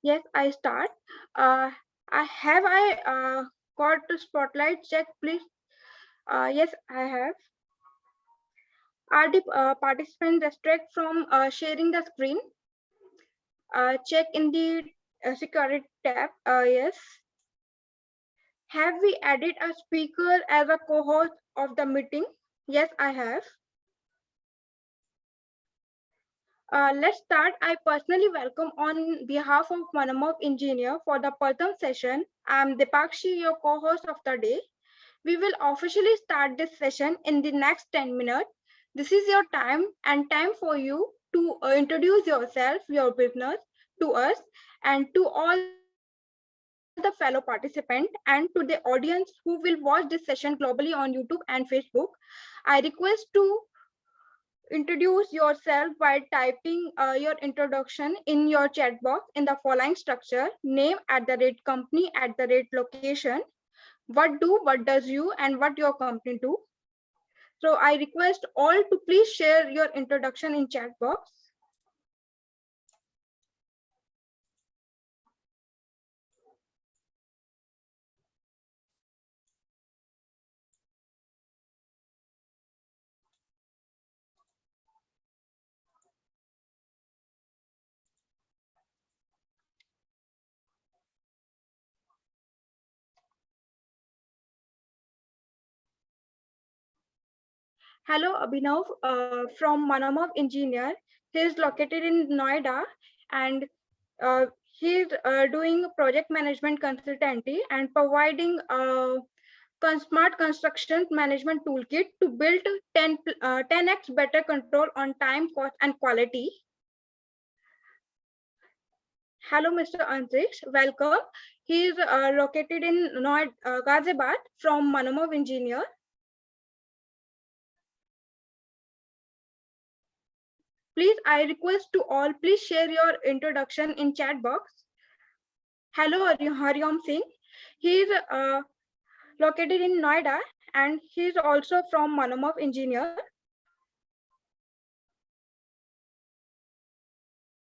Yes, I start. I got to spotlight check, please? Yes, I have. Are the participants restricted from sharing the screen? Check in the security tab. Yes. Have we added a speaker as a co-host of the meeting? Yes, I have. Let's start. I personally welcome on behalf of Manamov Engineer for the Pratham session. I'm Dipakshi, your co-host of the day. We will officially start this session in the next 10 minutes. This is your time and time for you to introduce yourself, your business to us and to all the fellow participants and to the audience who will watch this session globally on YouTube and Facebook. I request to introduce yourself by typing your introduction in your chat box in the following structure: name @company @location, what does you and what your company do. So I request all to please share your introduction in chat box. Hello, Abhinav from Manamov Engineer. He is located in Noida and uh, he is doing project management consultancy and providing smart construction management toolkit to build 10x better control on time, cost, and quality. Hello, Mr. Antrish. Welcome. He is located in Noida, Ghaziabad from Manamov Engineer. Please, I request to all, please share your introduction in chat box. Hello, Hariom Singh. He is located in Noida and he is also from Manamov Engineer.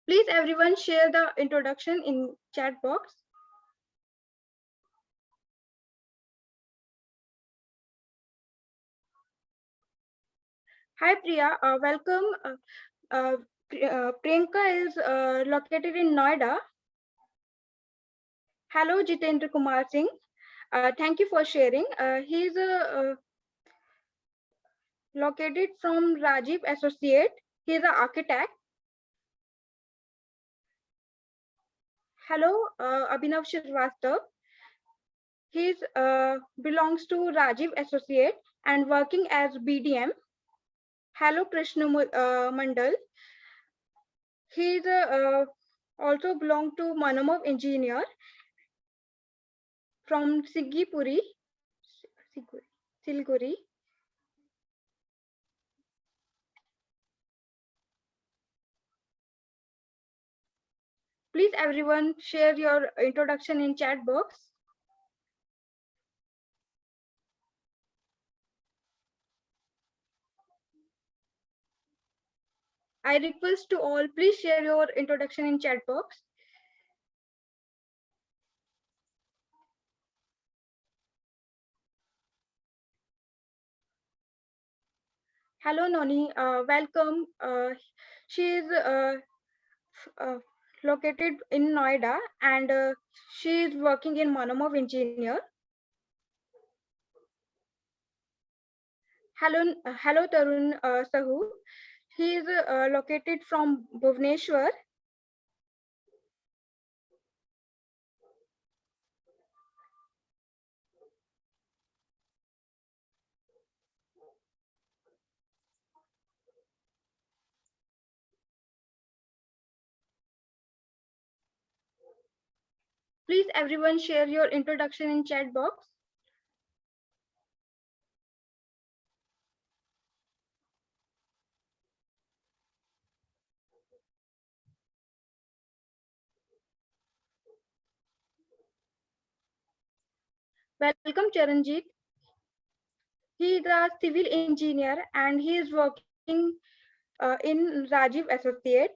Please, everyone, share the introduction in chat box. Hi, Priya. Welcome. Priyanka is located in Noida. Hello, Jitendra Kumar Singh. Thank you for sharing. He's located from Rajiv Associate. He's an architect. Hello, Abhinav Shrivastava. He belongs to Rajiv Associate and working as BDM. Hello, Krishna Mandal. He also belong to Manamov Engineer from Siliguri. Please, everyone, share your introduction in chat box. I request to all, please share your introduction in chat box. Hello, Noni. Welcome. She is located in Noida and she is working in Manamov Engineer. Hello, Tarun Sahu. He is located from Bhubaneswar. Please, everyone, share your introduction in chat box. Welcome, Charanjit. He is a civil engineer and he is working in Rajiv Associate.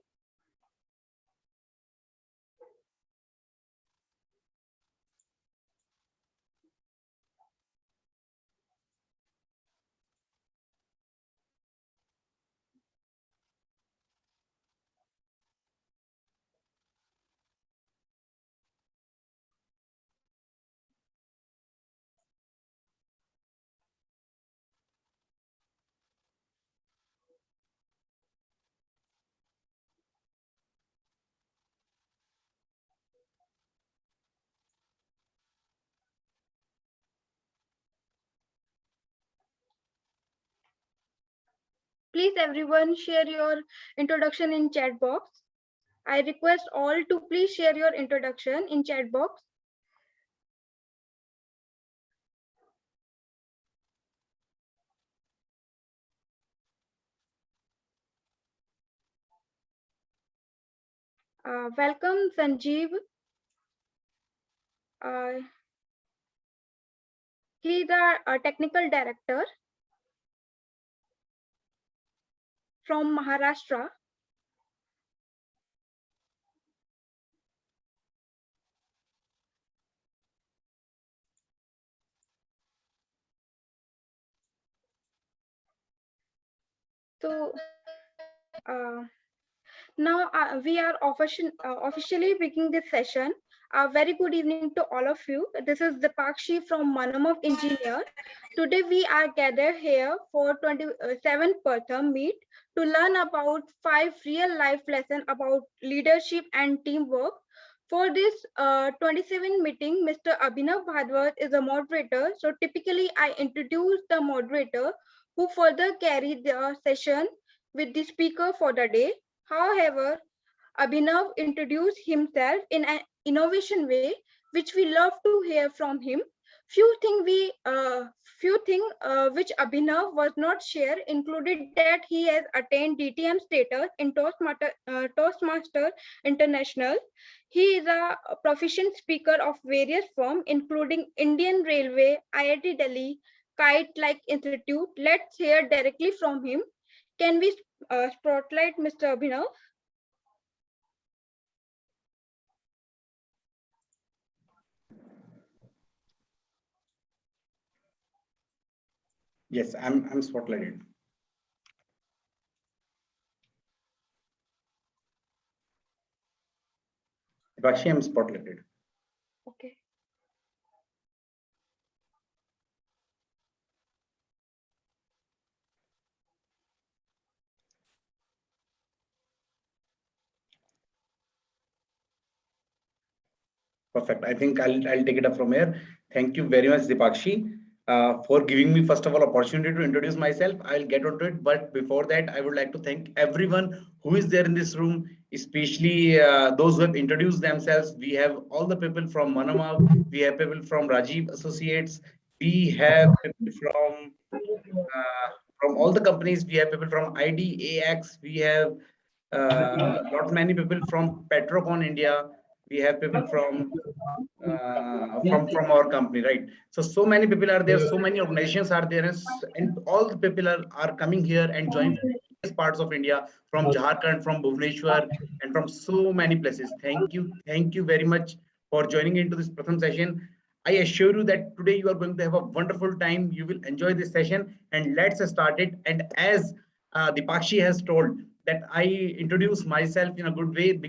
Please everyone share your introduction in chat box. I request all to please share your introduction in chat box. Welcome Sanjeev. He is a technical director from Maharashtra. So now we are officially beginning this session. A very good evening to all of you. This is Dipakshi from Manam of Engineer. Today we are gathered here for 27th Pratham Meet to learn about 5 real life lessons about leadership and teamwork. For this 27 meeting, Mr. Abhinav Bhadwat is a moderator. So typically I introduce the moderator who further carry the session with the speaker for the day. However, Abhinav introduced himself in an innovation way, which we love to hear from him. Few things which Abhinav was not shared included that he has attained DTM status in Toastmaster International. He is a proficient speaker of various firms, including Indian Railway, IIT Delhi, Kite Like Institute. Let's hear directly from him. Can we spotlight Mr. Abhinav? Yes, I'm spotlighted. Bakshi, I'm spotlighted. Okay. Perfect. I think I'll take it up from here. Thank you very much, Dipakshi, for giving me first of all opportunity to introduce myself. I'll get onto it, but before that, I would like to thank everyone who is there in this room, especially those who have introduced themselves. We have all the people from Manama, we have people from Rajiv Associates, we have people from all the companies. We have people from IDAX. We have lot many people from Petrocon India. We have people from our company, right? So many people are there, so many organizations are there, and all the people are coming here and join various parts of India, from Jharkhand, from Bhubaneswar, and from so many places. Thank you very much for joining into this Pratham session. I assure you that today you are going to have a wonderful time. You will enjoy this session, and let's start it. And as Dipakshi has told that I introduce myself in a good way.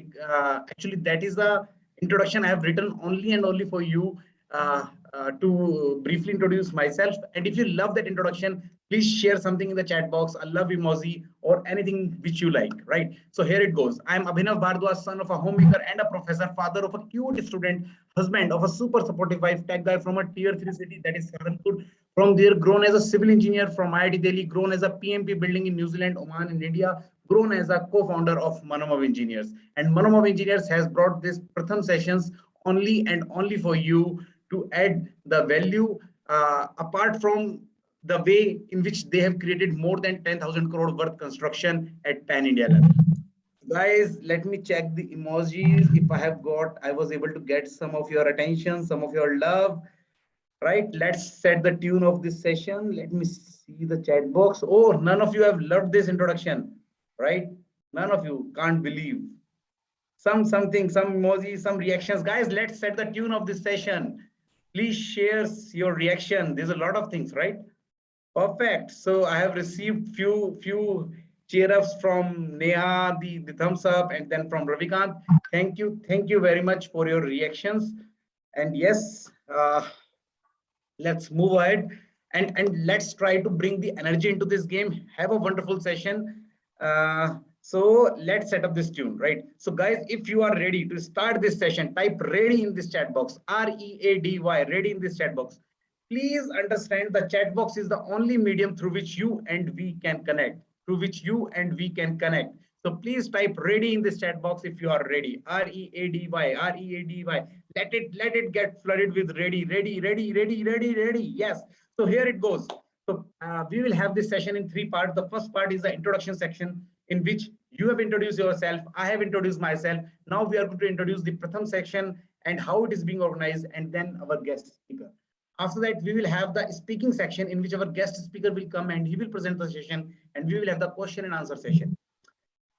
Actually, that is the introduction I have written only and only for you to briefly introduce myself. And if you love that introduction, please share something in the chat box, a love emoji or anything which you like, right? So here it goes. I'm Abhinav Bhardwaj, son of a homemaker and a professor, father of a cute student, husband of a super supportive wife, tech guy from a tier 3 city, that is Saharanpur. From there, grown as a civil engineer from IIT Delhi, grown as a PMP building in New Zealand, Oman, and India, grown as a co-founder of Manam Engineers. And Manam Engineers has brought this Pratham sessions only and only for you to add the value apart from the way in which they have created more than 10,000 crore worth construction at pan India level. Guys, let me check the emojis. If I was able to get some of your attention, some of your love. Right, let's set the tune of this session. Let me see the chat box. Oh, none of you have loved this introduction, right? None of you can't believe. Something, some emojis, some reactions. Guys, let's set the tune of this session. Please share your reaction. There's a lot of things, right? Perfect. So I have received few cheer ups from Neha, the thumbs up, and then from Ravikant. Thank you very much for your reactions. And yes, let's move ahead and let's try to bring the energy into this game. Have a wonderful session. So let's set up this tune, right? So guys, if you are ready to start this session, type ready in this chat box, ready, ready in this chat box. Please understand the chat box is the only medium through which you and we can connect. through which you and we can connect. So please type ready in this chat box if you are ready. R-E-A-D-Y, R-E-A-D-Y. Let it get flooded with ready, ready, ready, ready, ready, ready. Yes. So here it goes. So we will have this session in 3 parts. The first part is the introduction section, in which you have introduced yourself. I have introduced myself. Now we are going to introduce the Pratham section and how it is being organized, and then our guest speaker. After that, we will have the speaking section, in which our guest speaker will come and he will present the session, and we will have the question and answer session.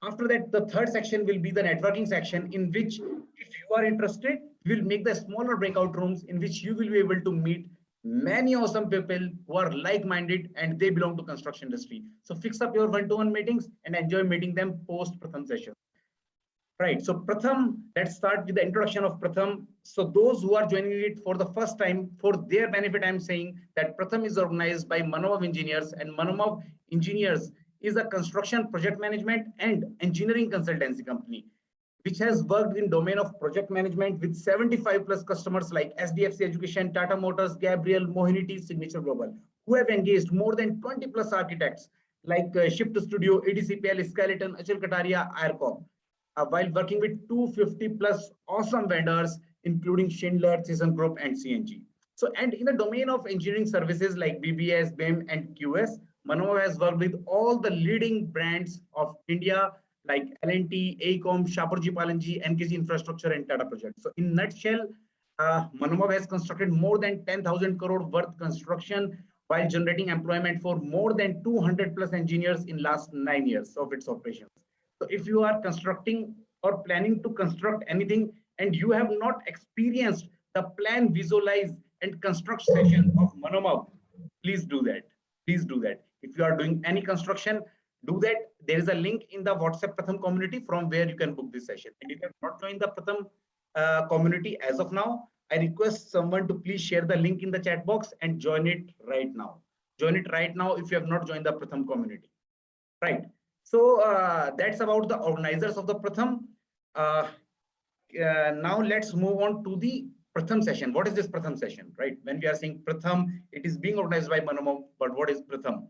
After that, the third section will be the networking section, in which, if you are interested, we will make the smaller breakout rooms in which you will be able to meet many awesome people who are like-minded and they belong to construction industry. So fix up your one-to-one meetings and enjoy meeting them post Pratham session. Right. So Pratham, let's start with the introduction of Pratham. So those who are joining it for the first time, for their benefit, I'm saying that Pratham is organized by Manovav Engineers, and Manovav Engineers is a construction project management and engineering consultancy company, which has worked in domain of project management with 75 plus customers like SDFC Education, Tata Motors, Gabriel, Mohinity, Signature Global, who have engaged more than 20 plus architects like Shift Studio, EDCPL, Skeleton, Achal Kataria, IRCOM. While working with 250 plus awesome vendors, including Schindler, ThyssenKrupp, and CNG. So, and in the domain of engineering services like BBS, BIM, and QS, Manovav has worked with all the leading brands of India like L&T, AECOM, Shapoorji Pallonji, NKG Infrastructure, and Tata Projects. So, in nutshell, Manovav has constructed more than 10,000 crore worth construction while generating employment for more than 200 plus engineers in last 9 years of its operations. So if you are constructing or planning to construct anything and you have not experienced the plan, visualize, and construct session of Manovav, please do that. Please do that. If you are doing any construction, do that. There is a link in the WhatsApp Pratham community from where you can book this session. And if you have not joined the Pratham community as of now, I request someone to please share the link in the chat box and join it right now. Join it right now if you have not joined the Pratham community. Right. So that's about the organizers of the Pratham. Now let's move on to the Pratham session. What is this Pratham session, right? When we are saying Pratham, it is being organized by Manovav, but what is Pratham,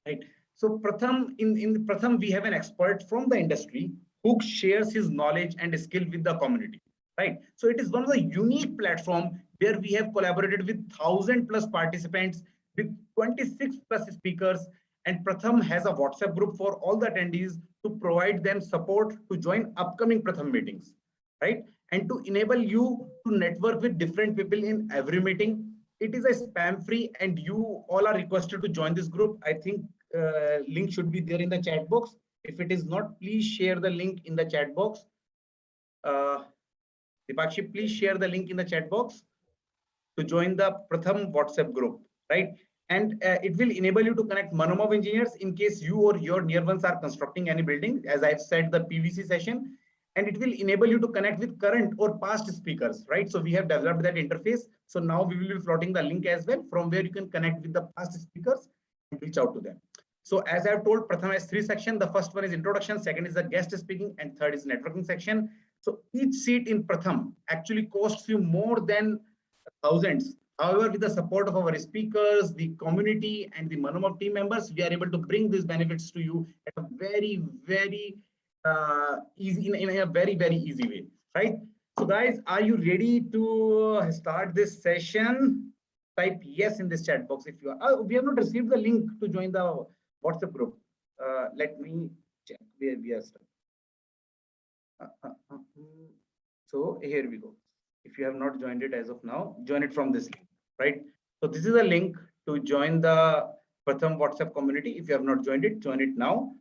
right? So Pratham, in Pratham, we have an expert from the industry who shares his knowledge and skill with the community, right? So it is one of the unique platform where we have collaborated with 1,000 plus participants, with 26 plus speakers, and Pratham has a WhatsApp group for all the attendees to provide them support to join upcoming Pratham meetings, right? And to enable you to network with different people in every meeting. It is a spam free, and you all are requested to join this group. I think link should be there in the chat box. If it is not, please share the link in the chat box. Dipakshi, please share the link in the chat box to join the Pratham WhatsApp group, right? And it will enable you to connect Manovav engineers in case you or your near ones are constructing any building, as I've said, the PVC session. And it will enable you to connect with current or past speakers, right? So we have developed that interface. So now we will be floating the link as well, from where you can connect with the past speakers and reach out to them. So as I've told, Pratham has 3 sections. The first one is introduction, second is the guest speaking, and third is networking section. So each seat in Pratham actually costs you more than thousands. However, with the support of our speakers, the community, and the Manovav team members, we are able to bring these benefits to you at a very, very easy, in a very, very easy way, right? So guys, are you ready to start this session? Type yes in this chat box if you are. We have not received the link to join the WhatsApp group. Let me check where we are stuck. So here we go. If you have not joined it as of now, join it from this link, right? So this is a link to join the Pratham WhatsApp community. If you have not joined it, join it now.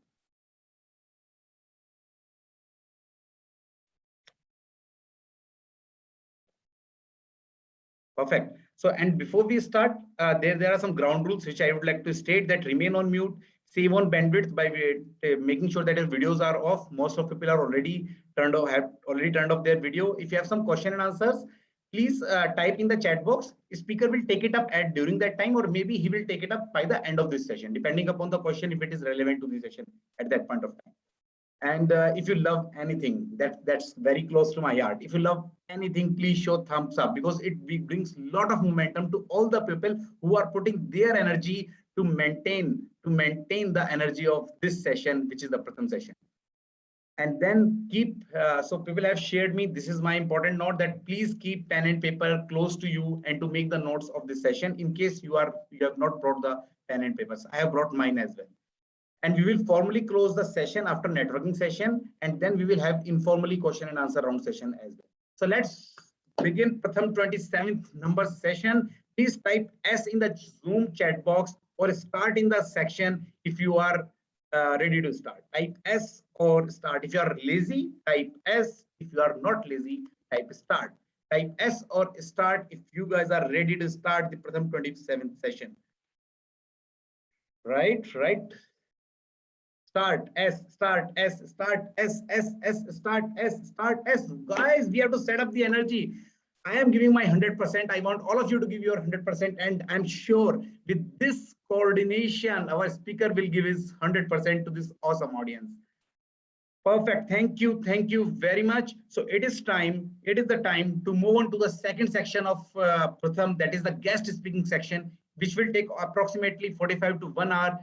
Perfect. So, and before we start, there are some ground rules which I would like to state: that remain on mute, save on bandwidth by making sure that your videos are off. Most of people are already turned off, have already turned off their video. If you have some question and answers, please type in the chat box. Speaker will take it up at during that time, or maybe he will take it up by the end of this session, depending upon the question, if it is relevant to the session at that point of time. And if you love anything, that's very close to my heart. If you love anything, please show thumbs up, because it brings a lot of momentum to all the people who are putting their energy to maintain the energy of this session, which is the Pratham session. And then keep, so people have shared me, this is my important note, that please keep pen and paper close to you and to make the notes of this session in case you have not brought the pen and papers. I have brought mine as well. And we will formally close the session after networking session, and then we will have informally question and answer round session as well. So let's begin Pratham 27th number session. Please type S in the Zoom chat box or start in the section if you are ready to start. Type S or start. If you are lazy, type S. If you are not lazy, type start. Type S or start if you guys are ready to start the Pratham 27th session. Right. Start S, start S, start S, start S, start S. Guys, we have to set up the energy. I am giving my 100%. I want all of you to give your 100%. And I'm sure with this coordination, our speaker will give his 100% to this awesome audience. Perfect. Thank you. Thank you very much. So it is the time to move on to the second section of Pratham, that is the guest speaking section, which will take approximately 45 to 1 hour.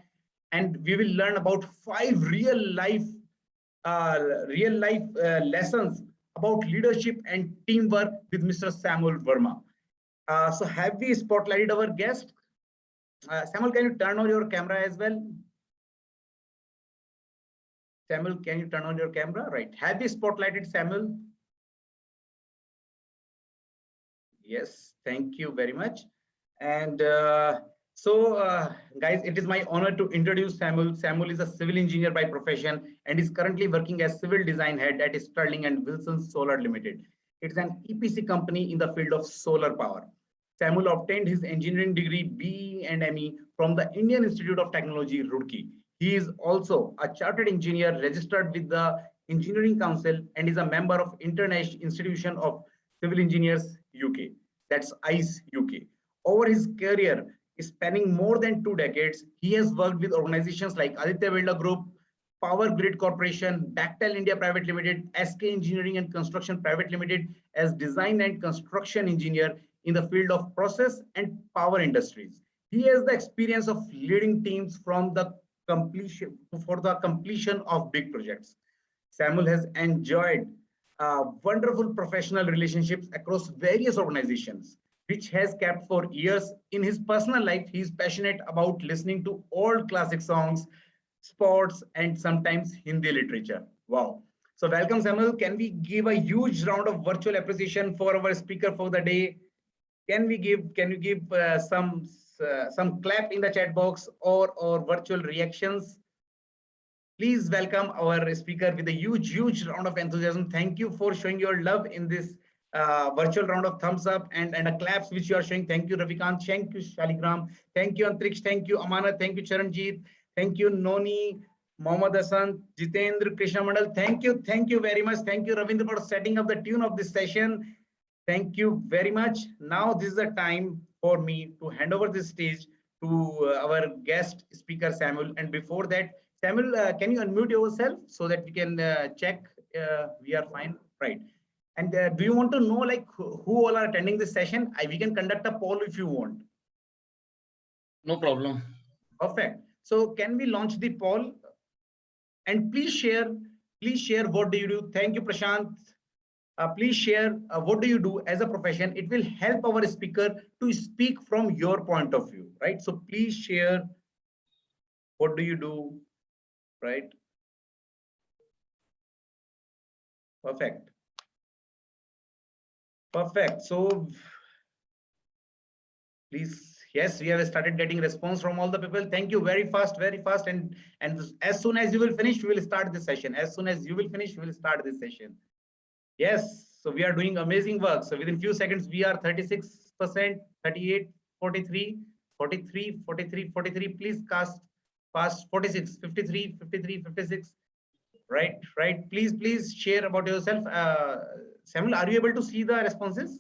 And we will learn about 5 real life lessons about leadership and teamwork with Mr. Samuel Verma. So have we spotlighted our guest? Samuel, can you turn on your camera as well? Samuel, can you turn on your camera? Right. Have we spotlighted Samuel? Yes, thank you very much. And guys, it is my honor to introduce Samuel. Samuel is a civil engineer by profession and is currently working as civil design head at Sterling and Wilson Solar Limited. It's an EPC company in the field of solar power. Samuel obtained his engineering degree BE and ME from the Indian Institute of Technology, Roorkee. He is also a chartered engineer registered with the Engineering Council and is a member of International Institution of Civil Engineers, UK. That's ICE UK. Over his career, spanning more than 2 decades, he has worked with organizations like Aditya Birla Group, Power Grid Corporation, Bechtel India Private Limited, SK Engineering and Construction Private Limited as design and construction engineer in the field of process and power industries. He has the experience of leading teams from the completion of big projects. Samuel has enjoyed wonderful professional relationships across various organizations, which has kept for years. In his personal life, he is passionate about listening to old classic songs, sports, and sometimes Hindi literature. Wow. So welcome, Samuel. Can we give a huge round of virtual appreciation for our speaker for the day? Can you give some clap in the chat box or virtual reactions? Please welcome our speaker with a huge round of enthusiasm. Thank you for showing your love in this virtual round of thumbs up and a claps which you are showing. Thank you, Ravikant. Thank you, Shaligram. Thank you, Antriksh. Thank you, Amana. Thank you, Charanjit. Thank you, Noni, Mohammad Hassan, Jitendra, Krishna Mandal. Thank you very much. Thank you, Ravindra, for setting up the tune of this session. Thank you very much. Now this is the time for me to hand over this stage to our guest speaker, Samuel. And before that, Samuel, can you unmute yourself so that we can check we are fine, right? And do you want to know like who all are attending this session? We can conduct a poll if you want. No problem. Perfect. So can we launch the poll? And please share what do you do? Thank you, Prashant. Please share what do you do as a profession. It will help our speaker to speak from your point of view, right? So please share what do you do, right? Perfect. So please, yes, we have started getting response from all the people. Thank you very fast. And as soon as you will finish, we will start this session. As soon as you will finish, we will start this session. Yes, so we are doing amazing work. So within few seconds, we are 36%, 38, 43, 43, 43, 43. Please cast fast. 46, 53, 53, 56. Right. Please share about yourself. Samuel, are you able to see the responses?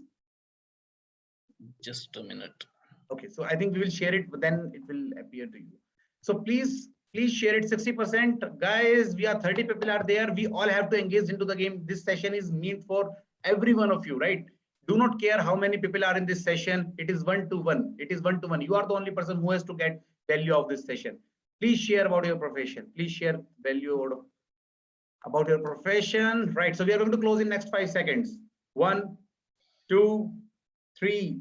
Just a minute. Okay, so I think we will share it, but then it will appear to you. So please share it. 60%. Guys, we are 30 people are there. We all have to engage into the game. This session is meant for every one of you, right? Do not care how many people are in this session. It is 1-to-1. It is 1-to-1. You are the only person who has to get value of this session. Please share about your profession. Please share value about your profession. Right. So we are going to close in next 5 seconds. 1, 2, 3,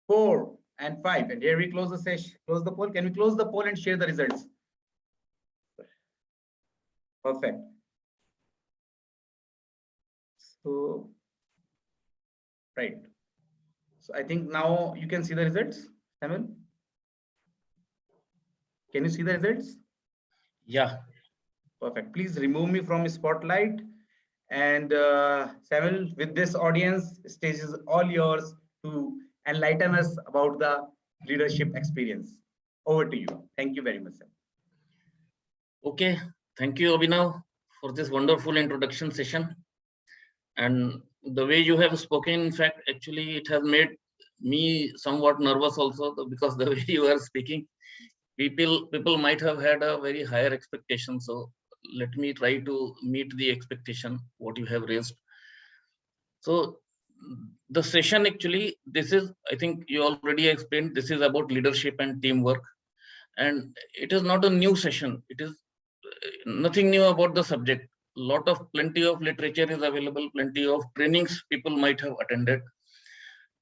4, and 5. And here we close the session. Close the poll. Can we close the poll and share the results? Perfect. So, right. So I think now you can see the results, Samuel. Can you see the results? Yeah. Perfect. Please remove me from spotlight. And Samuel, with this audience, stage is all yours to enlighten us about the leadership experience. Over to you. Thank you very much, sir. Okay. Thank you, Abhinav, for this wonderful introduction session. And the way you have spoken, in fact, actually, it has made me somewhat nervous also, because the way you are speaking, people might have had a very higher expectation. So let me try to meet the expectation what you have raised. So the session, actually, this is, I think you already explained, this is about leadership and teamwork. And it is not a new session. It is nothing new about the subject. Plenty of literature is available, plenty of trainings people might have attended.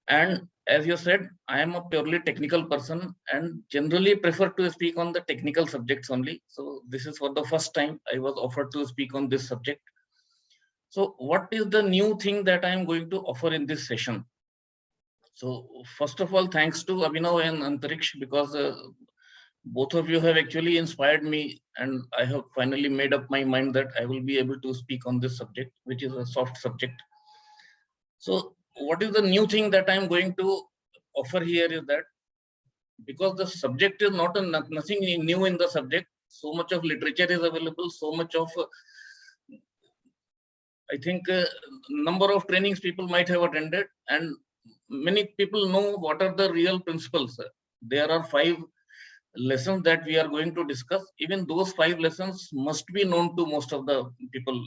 And as you said, I am a purely technical person and generally prefer to speak on the technical subjects only. So this is for the first time I was offered to speak on this subject. So what is the new thing that I am going to offer in this session? So first of all, thanks to Abhinav and Antariksh, because both of you have actually inspired me, and I have finally made up my mind that I will be able to speak on this subject, which is a soft subject. So what is the new thing that I'm going to offer here is that, because the subject is nothing new in the subject, so much of literature is available, so much of I think number of trainings people might have attended, and many people know what are the real principles. There are 5 lessons that we are going to discuss. Even those 5 lessons must be known to most of the people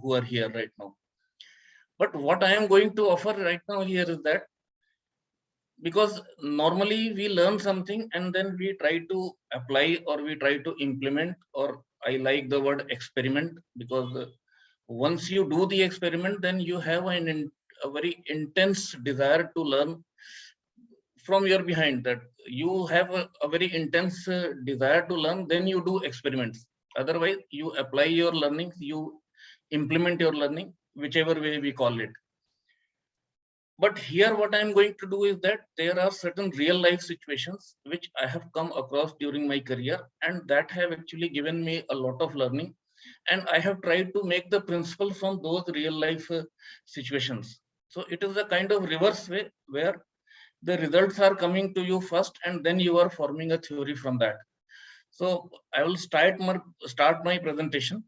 who are here right now. But what I am going to offer right now here is that, because normally we learn something and then we try to apply or we try to implement, or I like the word experiment, because once you do the experiment, then you have a very intense desire to learn from your behind, that you have a very intense desire to learn, then you do experiments. Otherwise, you apply your learnings, you implement your learning, whichever way we call it. But here what I'm going to do is that there are certain real life situations which I have come across during my career, and that have actually given me a lot of learning. And I have tried to make the principle from those real life situations. So it is a kind of reverse way where the results are coming to you first, and then you are forming a theory from that. So I will start my presentation.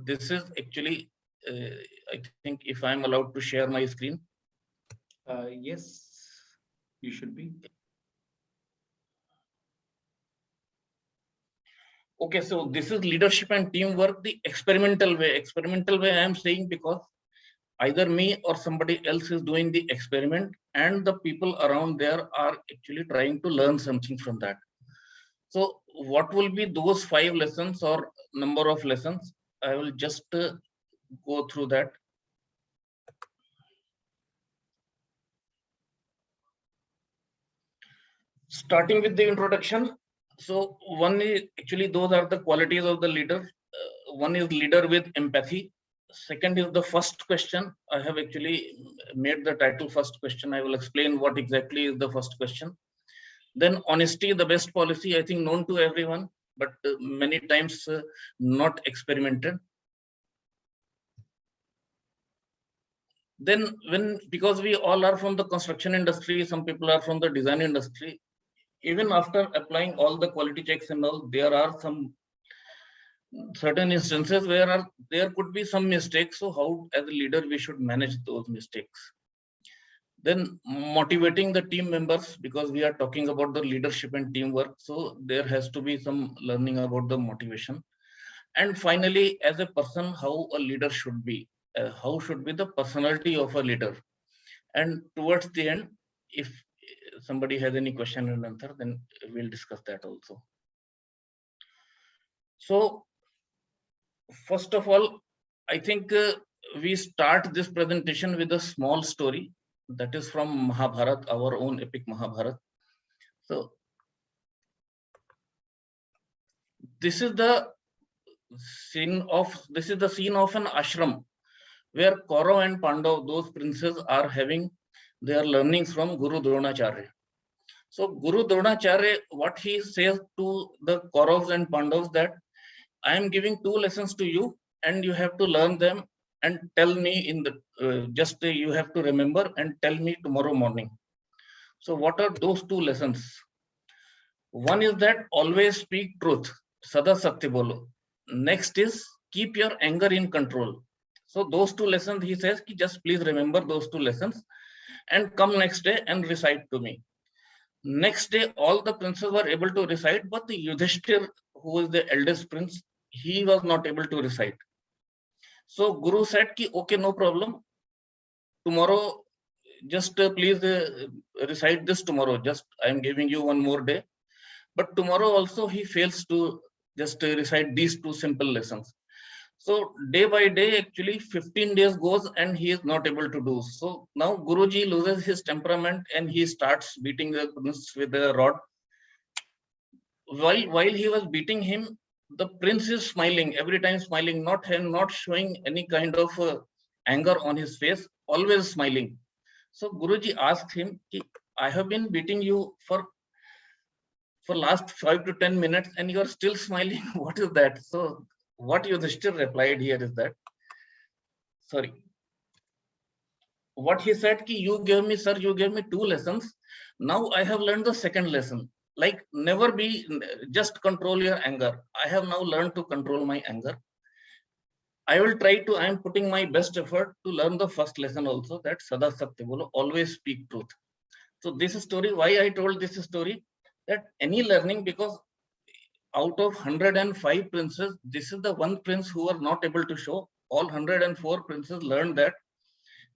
This is actually, I think, if I'm allowed to share my screen. Yes, you should be. Okay, so this is leadership and teamwork, the experimental way. Experimental way I am saying because either me or somebody else is doing the experiment, and the people around there are actually trying to learn something from that. So what will be those 5 lessons or number of lessons? I will just go through that. Starting with the introduction. So one is actually, those are the qualities of the leader. One is leader with empathy. Second is the first question. I have actually made the title first question. I will explain what exactly is the first question. Then honesty, the best policy, I think known to everyone, but many times not experimented. Then because we all are from the construction industry, some people are from the design industry, even after applying all the quality checks and all, there are some certain instances where there could be some mistakes. So how, as a leader, we should manage those mistakes. Then motivating the team members, because we are talking about the leadership and teamwork. So there has to be some learning about the motivation. And finally, as a person, how a leader should be, how should be the personality of a leader. And towards the end, if somebody has any question and answer, then we'll discuss that also. So first of all, I think we start this presentation with a small story that is from Mahabharat, our own epic Mahabharat. So this is the scene of an ashram where Kaurav and Pandav, those princes, are having their learnings from Guru Dronacharya. So Guru Dronacharya, what he says to the Kauravas and Pandavas, that I am giving 2 lessons to you and you have to learn them and tell me in the you have to remember and tell me tomorrow morning. So what are those 2 lessons? One is that always speak truth, Sada Satya Bolo. Next is keep your anger in control. So those 2 lessons, he says, ki just please remember those 2 lessons and come next day and recite to me. Next day, all the princes were able to recite, but the Yudhishthir, who is the eldest prince, he was not able to recite. So Guru said, ki, okay, no problem. Tomorrow, just please recite this tomorrow. Just I am giving you 1 more day. But tomorrow also he fails to just recite these 2 simple lessons. So day by day, actually 15 days goes and he is not able to do. So now Guruji loses his temperament and he starts beating the prince with a rod. While he was beating him, the prince is smiling, every time smiling, not showing any kind of anger on his face, always smiling. So Guruji asked him, I have been beating you for last 5 to 10 minutes and you are still smiling. What is that? So what Yudhishthir replied here is that, sorry, what he said, ki you gave me 2 lessons. Now I have learned the second lesson. Like never just control your anger. I have now learned to control my anger. I am putting my best effort to learn the first lesson also, that Sada Satya Bolo, always speak truth. So this story, why I told this story, that any learning, because out of 105 princes, this is the one prince who were not able to show. All 104 princes learned that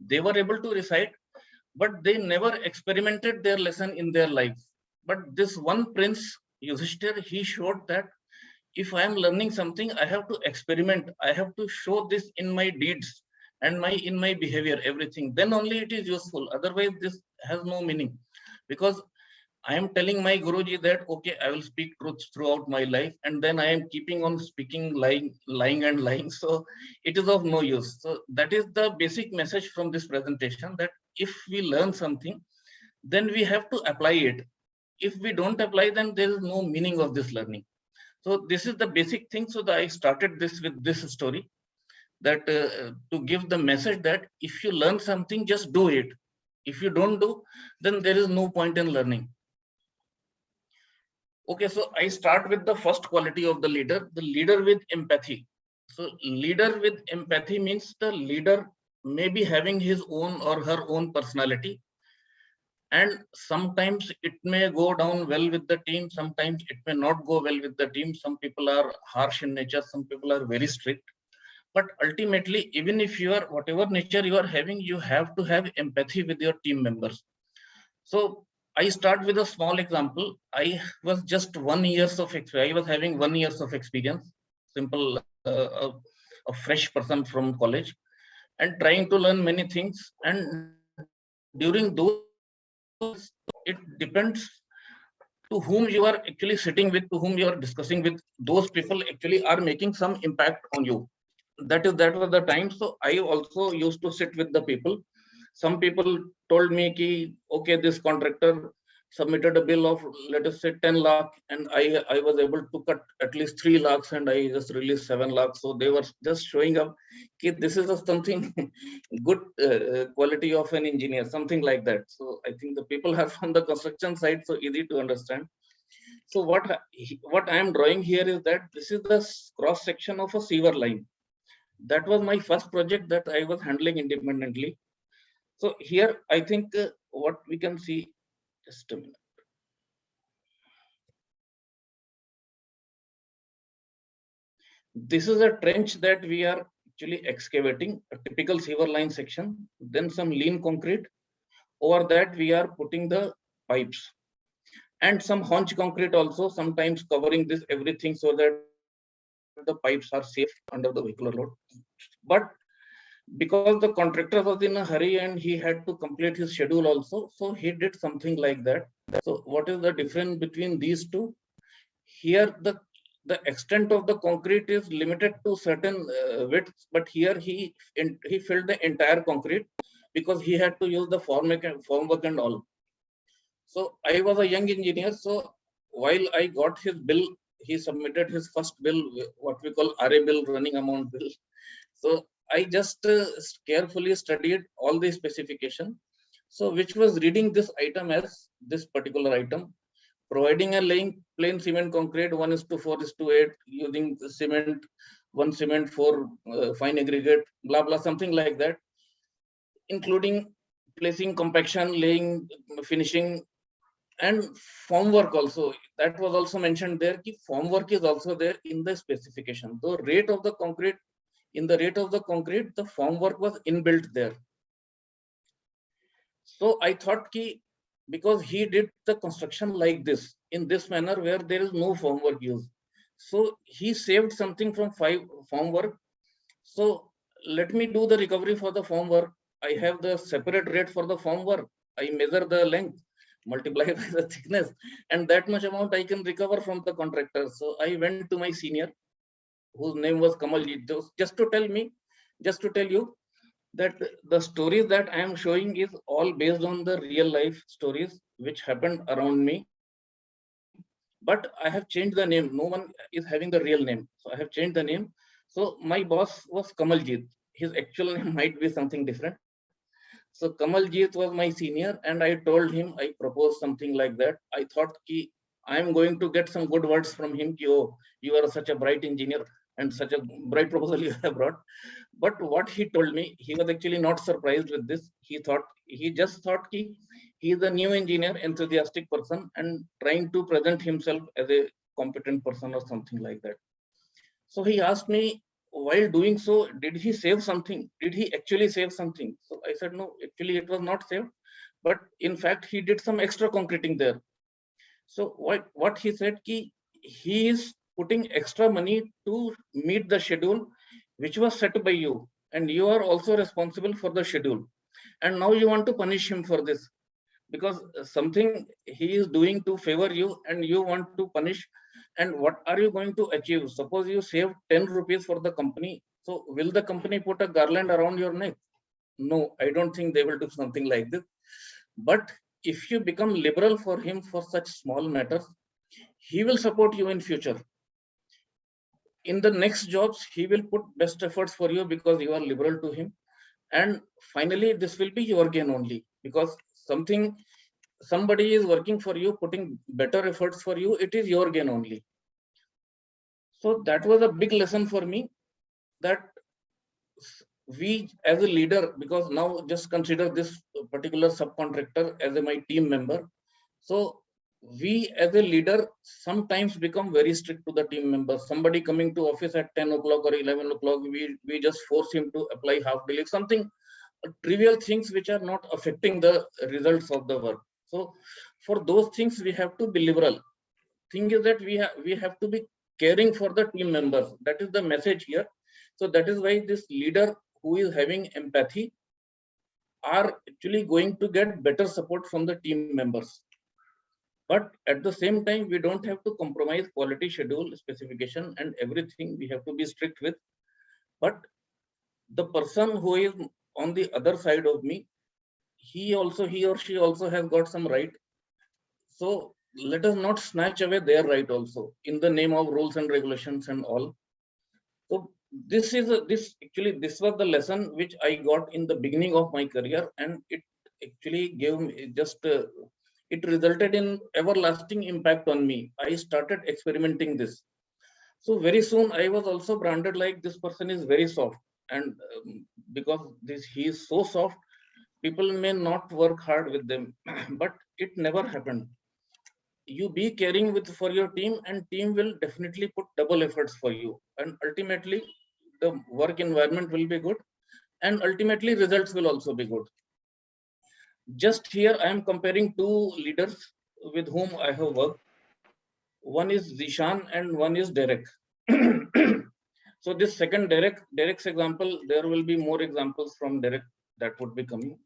they were able to recite, but they never experimented their lesson in their lives. But this one prince, Yudhishthir, he showed that if I am learning something, I have to experiment. I have to show this in my deeds and in my behavior, everything. Then only it is useful. Otherwise, this has no meaning. Because I am telling my Guruji that, okay, I will speak truth throughout my life, and then I am keeping on speaking, lying. So it is of no use. So that is the basic message from this presentation, that if we learn something, then we have to apply it. If we don't apply, then there is no meaning of this learning. So this is the basic thing. So that I started this with this story, that to give the message that if you learn something, just do it. If you don't do, then there is no point in learning. Okay, so I start with the first quality of the leader with empathy. So leader with empathy means the leader may be having his own or her own personality. And sometimes it may go down well with the team. Sometimes it may not go well with the team. Some people are harsh in nature. Some people are very strict. But ultimately, even if you are, whatever nature you are having, you have to have empathy with your team members. So I start with a small example. I was just 1 year of experience. I was having 1 year of experience, simple, a fresh person from college, and trying to learn many things. And during those, it depends to whom you are actually sitting with, to whom you are discussing with. Those people actually are making some impact on you. That was the time. So I also used to sit with the people. Some people told me ki, okay, this contractor submitted a bill of, let us say, 10 lakh, and I was able to cut at least 3 lakhs, and I just released 7 lakhs. So they were just showing up ki this is something good quality of an engineer, something like that. So I think the people are from the construction side, so easy to understand. So what I am drawing here is that this is the cross section of a sewer line. That was my first project that I was handling independently. So here, I think what we can see, just a minute. This is a trench that we are actually excavating, a typical sewer line section, then some lean concrete. Over that, we are putting the pipes, and some haunch concrete also sometimes covering this everything so that the pipes are safe under the vehicular load. But because the contractor was in a hurry and he had to complete his schedule also, so he did something like that. So what is the difference between these two? Here the extent of the concrete is limited to certain widths, but here he filled the entire concrete because he had to use the formwork and all. So I was a young engineer, so while I got his bill, he submitted his first bill, what we call RA bill, running amount bill. So I just carefully studied all the specification. So which was reading this item as this particular item, providing a laying plain cement concrete 1:4:8, using cement, 1 cement for fine aggregate, blah blah, something like that, including placing, compaction, laying, finishing, and formwork also. That was also mentioned there. Formwork is also there in the specification. The rate of the concrete, in the rate of the concrete, the formwork was inbuilt there. So I thought because he did the construction like this, in this manner where there is no formwork used, so he saved something from formwork. So let me do the recovery for the formwork. I have the separate rate for the formwork. I measure the length, multiply by the thickness, and that much amount I can recover from the contractor. So I went to my senior, whose name was Kamalji, just to tell you that the stories that I am showing is all based on the real life stories which happened around me. But I have changed the name. No one is having the real name. So I have changed the name. So my boss was Kamaljit. His actual name might be something different. So Kamaljit was my senior, and I told him, I proposed something like that. I thought I am going to get some good words from him. Oh, you are such a bright engineer and such a bright proposal you have brought. But what he told me, he was actually not surprised with this. He just thought he is a new engineer, enthusiastic person, and trying to present himself as a competent person or something like that. So he asked me, while doing so, did he save something? Did he actually save something? So I said, no, actually it was not saved. But in fact, he did some extra concreting there. So what he said, he is putting extra money to meet the schedule which was set by you, and you are also responsible for the schedule. And now you want to punish him for this because something he is doing to favor you and you want to punish. And what are you going to achieve? Suppose you save 10 rupees for the company. So will the company put a garland around your neck? No, I don't think they will do something like this. But if you become liberal for him for such small matters, he will support you in future. In the next jobs, he will put best efforts for you because you are liberal to him. And finally, this will be your gain only, because somebody is working for you, putting better efforts for you, it is your gain only. So that was a big lesson for me, that we as a leader, because now just consider this particular subcontractor as my team member. So we as a leader sometimes become very strict to the team members. Somebody coming to office at 10 o'clock or 11 o'clock, we just force him to apply half day, something trivial things which are not affecting the results of the work. So for those things, we have to be liberal. Thing is that we have to be caring for the team members. That is the message here. So that is why this leader who is having empathy are actually going to get better support from the team members. But at the same time, we don't have to compromise quality, schedule, specification, and everything we have to be strict with. But the person who is on the other side of me, he or she also has got some right. So let us not snatch away their right also in the name of rules and regulations and all. So this was the lesson which I got in the beginning of my career, and it actually gave me it resulted in everlasting impact on me. I started experimenting this. So very soon I was also branded like this person is very soft, and because he is so soft, people may not work hard with them. But it never happened. You be caring for your team, and team will definitely put double efforts for you, and ultimately the work environment will be good, and ultimately results will also be good. Just here, I am comparing two leaders with whom I have worked. One is Zishan and one is Derek. So this second Derek's example, there will be more examples from Derek that would be coming.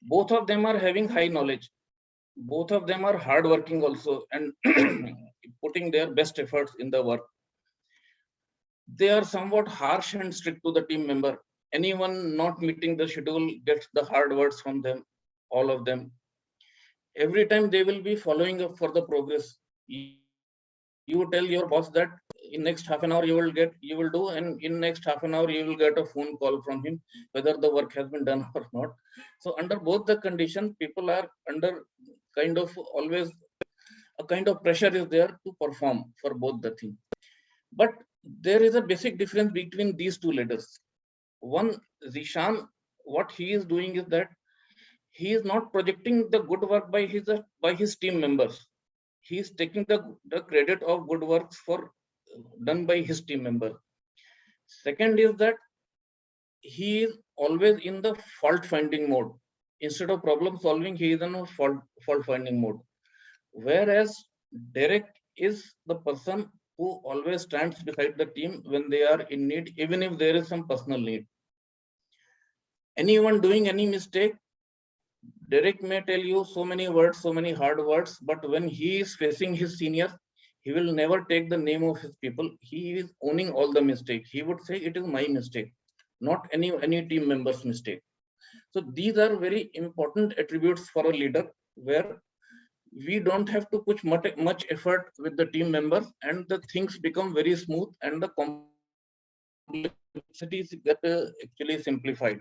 Both of them are having high knowledge. Both of them are hardworking also and putting their best efforts in the work. They are somewhat harsh and strict to the team member. Anyone not meeting the schedule gets the hard words from them, all of them. Every time they will be following up for the progress. You tell your boss that in next half an hour you will do, and in next half an hour you will get a phone call from him whether the work has been done or not. So under both the condition, people are under kind of always a kind of pressure is there to perform for both the things. But there is a basic difference between these two leaders. One, Zishan, what he is doing is that he is not projecting the good work by his team members. He is taking the credit of good works for done by his team member. Second is that he is always in the fault finding mode. Instead of problem solving, he is in a fault finding mode. Whereas Derek is the person who always stands beside the team when they are in need, even if there is some personal need. Anyone doing any mistake, Derek may tell you so many words, so many hard words, but when he is facing his seniors, he will never take the name of his people. He is owning all the mistake. He would say it is my mistake, not any team member's mistake. So these are very important attributes for a leader, where we don't have to put much effort with the team members, and the things become very smooth, and the complexities get actually simplified.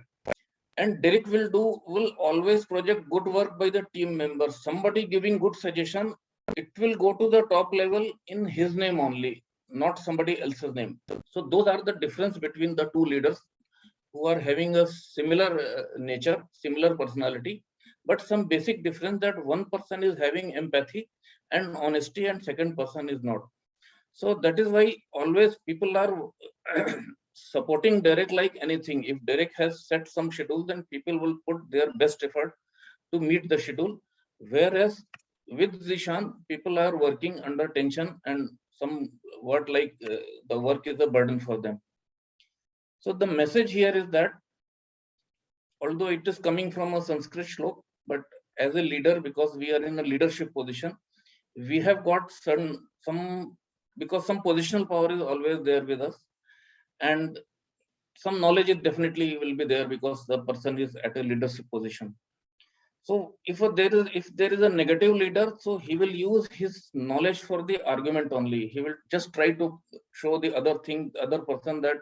And Derek will always project good work by the team members. Somebody giving good suggestion, it will go to the top level in his name only, not somebody else's name. So those are the difference between the two leaders who are having a similar nature, similar personality, but some basic difference that one person is having empathy and honesty and second person is not. So that is why always people are supporting Derek like anything. If Derek has set some schedule, then people will put their best effort to meet the schedule. Whereas with Zishan, people are working under tension and some word like the work is a burden for them. So the message here is that although it is coming from a Sanskrit shlok, but as a leader, because we are in a leadership position, we have got some because some positional power is always there with us, and some knowledge is definitely will be there because the person is at a leadership position. So if there is a negative leader, so he will use his knowledge for the argument only. He will just try to show the other person that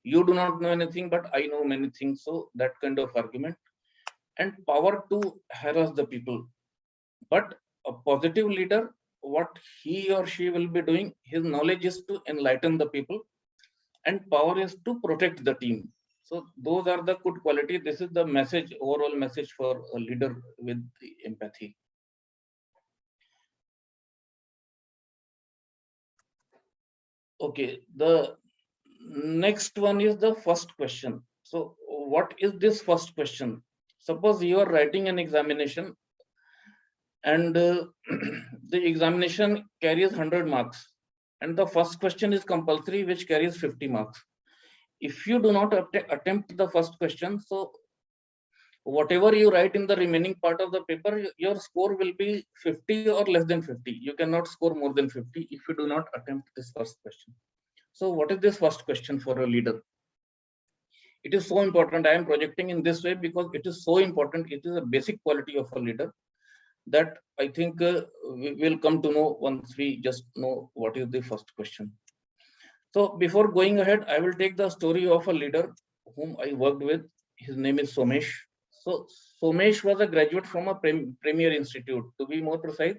you do not know anything, but I know many things. So that kind of argument, and power to harass the people. But a positive leader, what he or she will be doing, his knowledge is to enlighten the people, and power is to protect the team. So those are the good quality. This is the message, overall message for a leader with the empathy. Okay, the next one is the first question. So what is this first question? Suppose you are writing an examination and the examination carries 100 marks, and the first question is compulsory, which carries 50 marks. If you do not attempt the first question, so whatever you write in the remaining part of the paper, your score will be 50 or less than 50. You cannot score more than 50 if you do not attempt this first question. So what is this first question for a leader? It is so important. I am projecting in this way because it is so important. It is a basic quality of a leader that I think we will come to know once we just know what is the first question. So before going ahead, I will take the story of a leader whom I worked with. His name is Somesh. So Somesh was a graduate from a premier institute. To be more precise,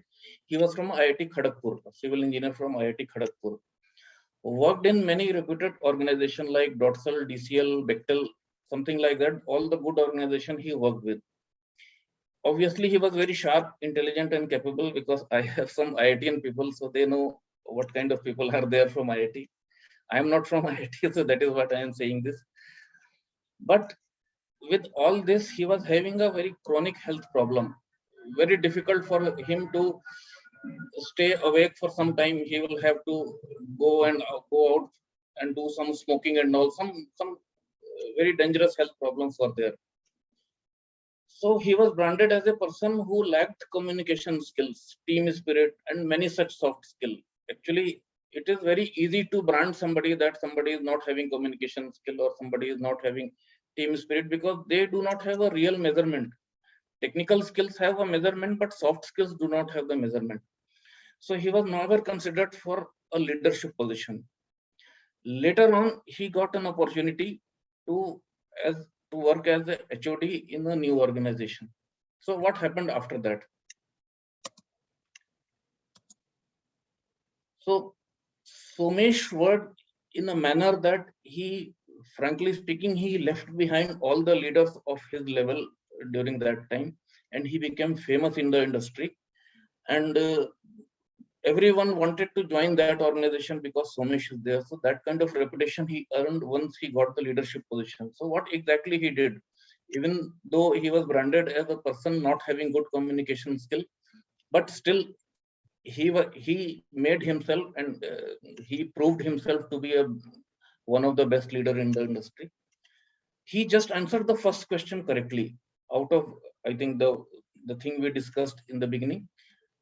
he was from IIT Kharagpur, a civil engineer from IIT Kharagpur. Worked in many reputed organizations like Dotsal, DCL, Bechtel, something like that. All the good organizations he worked with. Obviously, he was very sharp, intelligent, and capable because I have some IITian people, so they know what kind of people are there from IIT. I am not from IIT, so that is what I am saying this. But with all this, he was having a very chronic health problem. Very difficult for him to stay awake for some time. He will have to go out and do some smoking and all. Some very dangerous health problems were there. So he was branded as a person who lacked communication skills, team spirit, and many such soft skills. Actually, it is very easy to brand somebody that somebody is not having communication skill or somebody is not having team spirit, because they do not have a real measurement. Technical skills have a measurement, but soft skills do not have the measurement. So he was never considered for a leadership position. Later on, he got an opportunity to work as a HOD in a new organization. So what happened after that? So Somesh worked in a manner that he, frankly speaking, he left behind all the leaders of his level during that time, and he became famous in the industry. And everyone wanted to join that organization because Somesh is there. So that kind of reputation he earned once he got the leadership position. So what exactly he did, even though he was branded as a person not having good communication skill, but still he made himself and he proved himself to be one of the best leader in the industry. He just answered the first question correctly. Out of, I think, the thing we discussed in the beginning,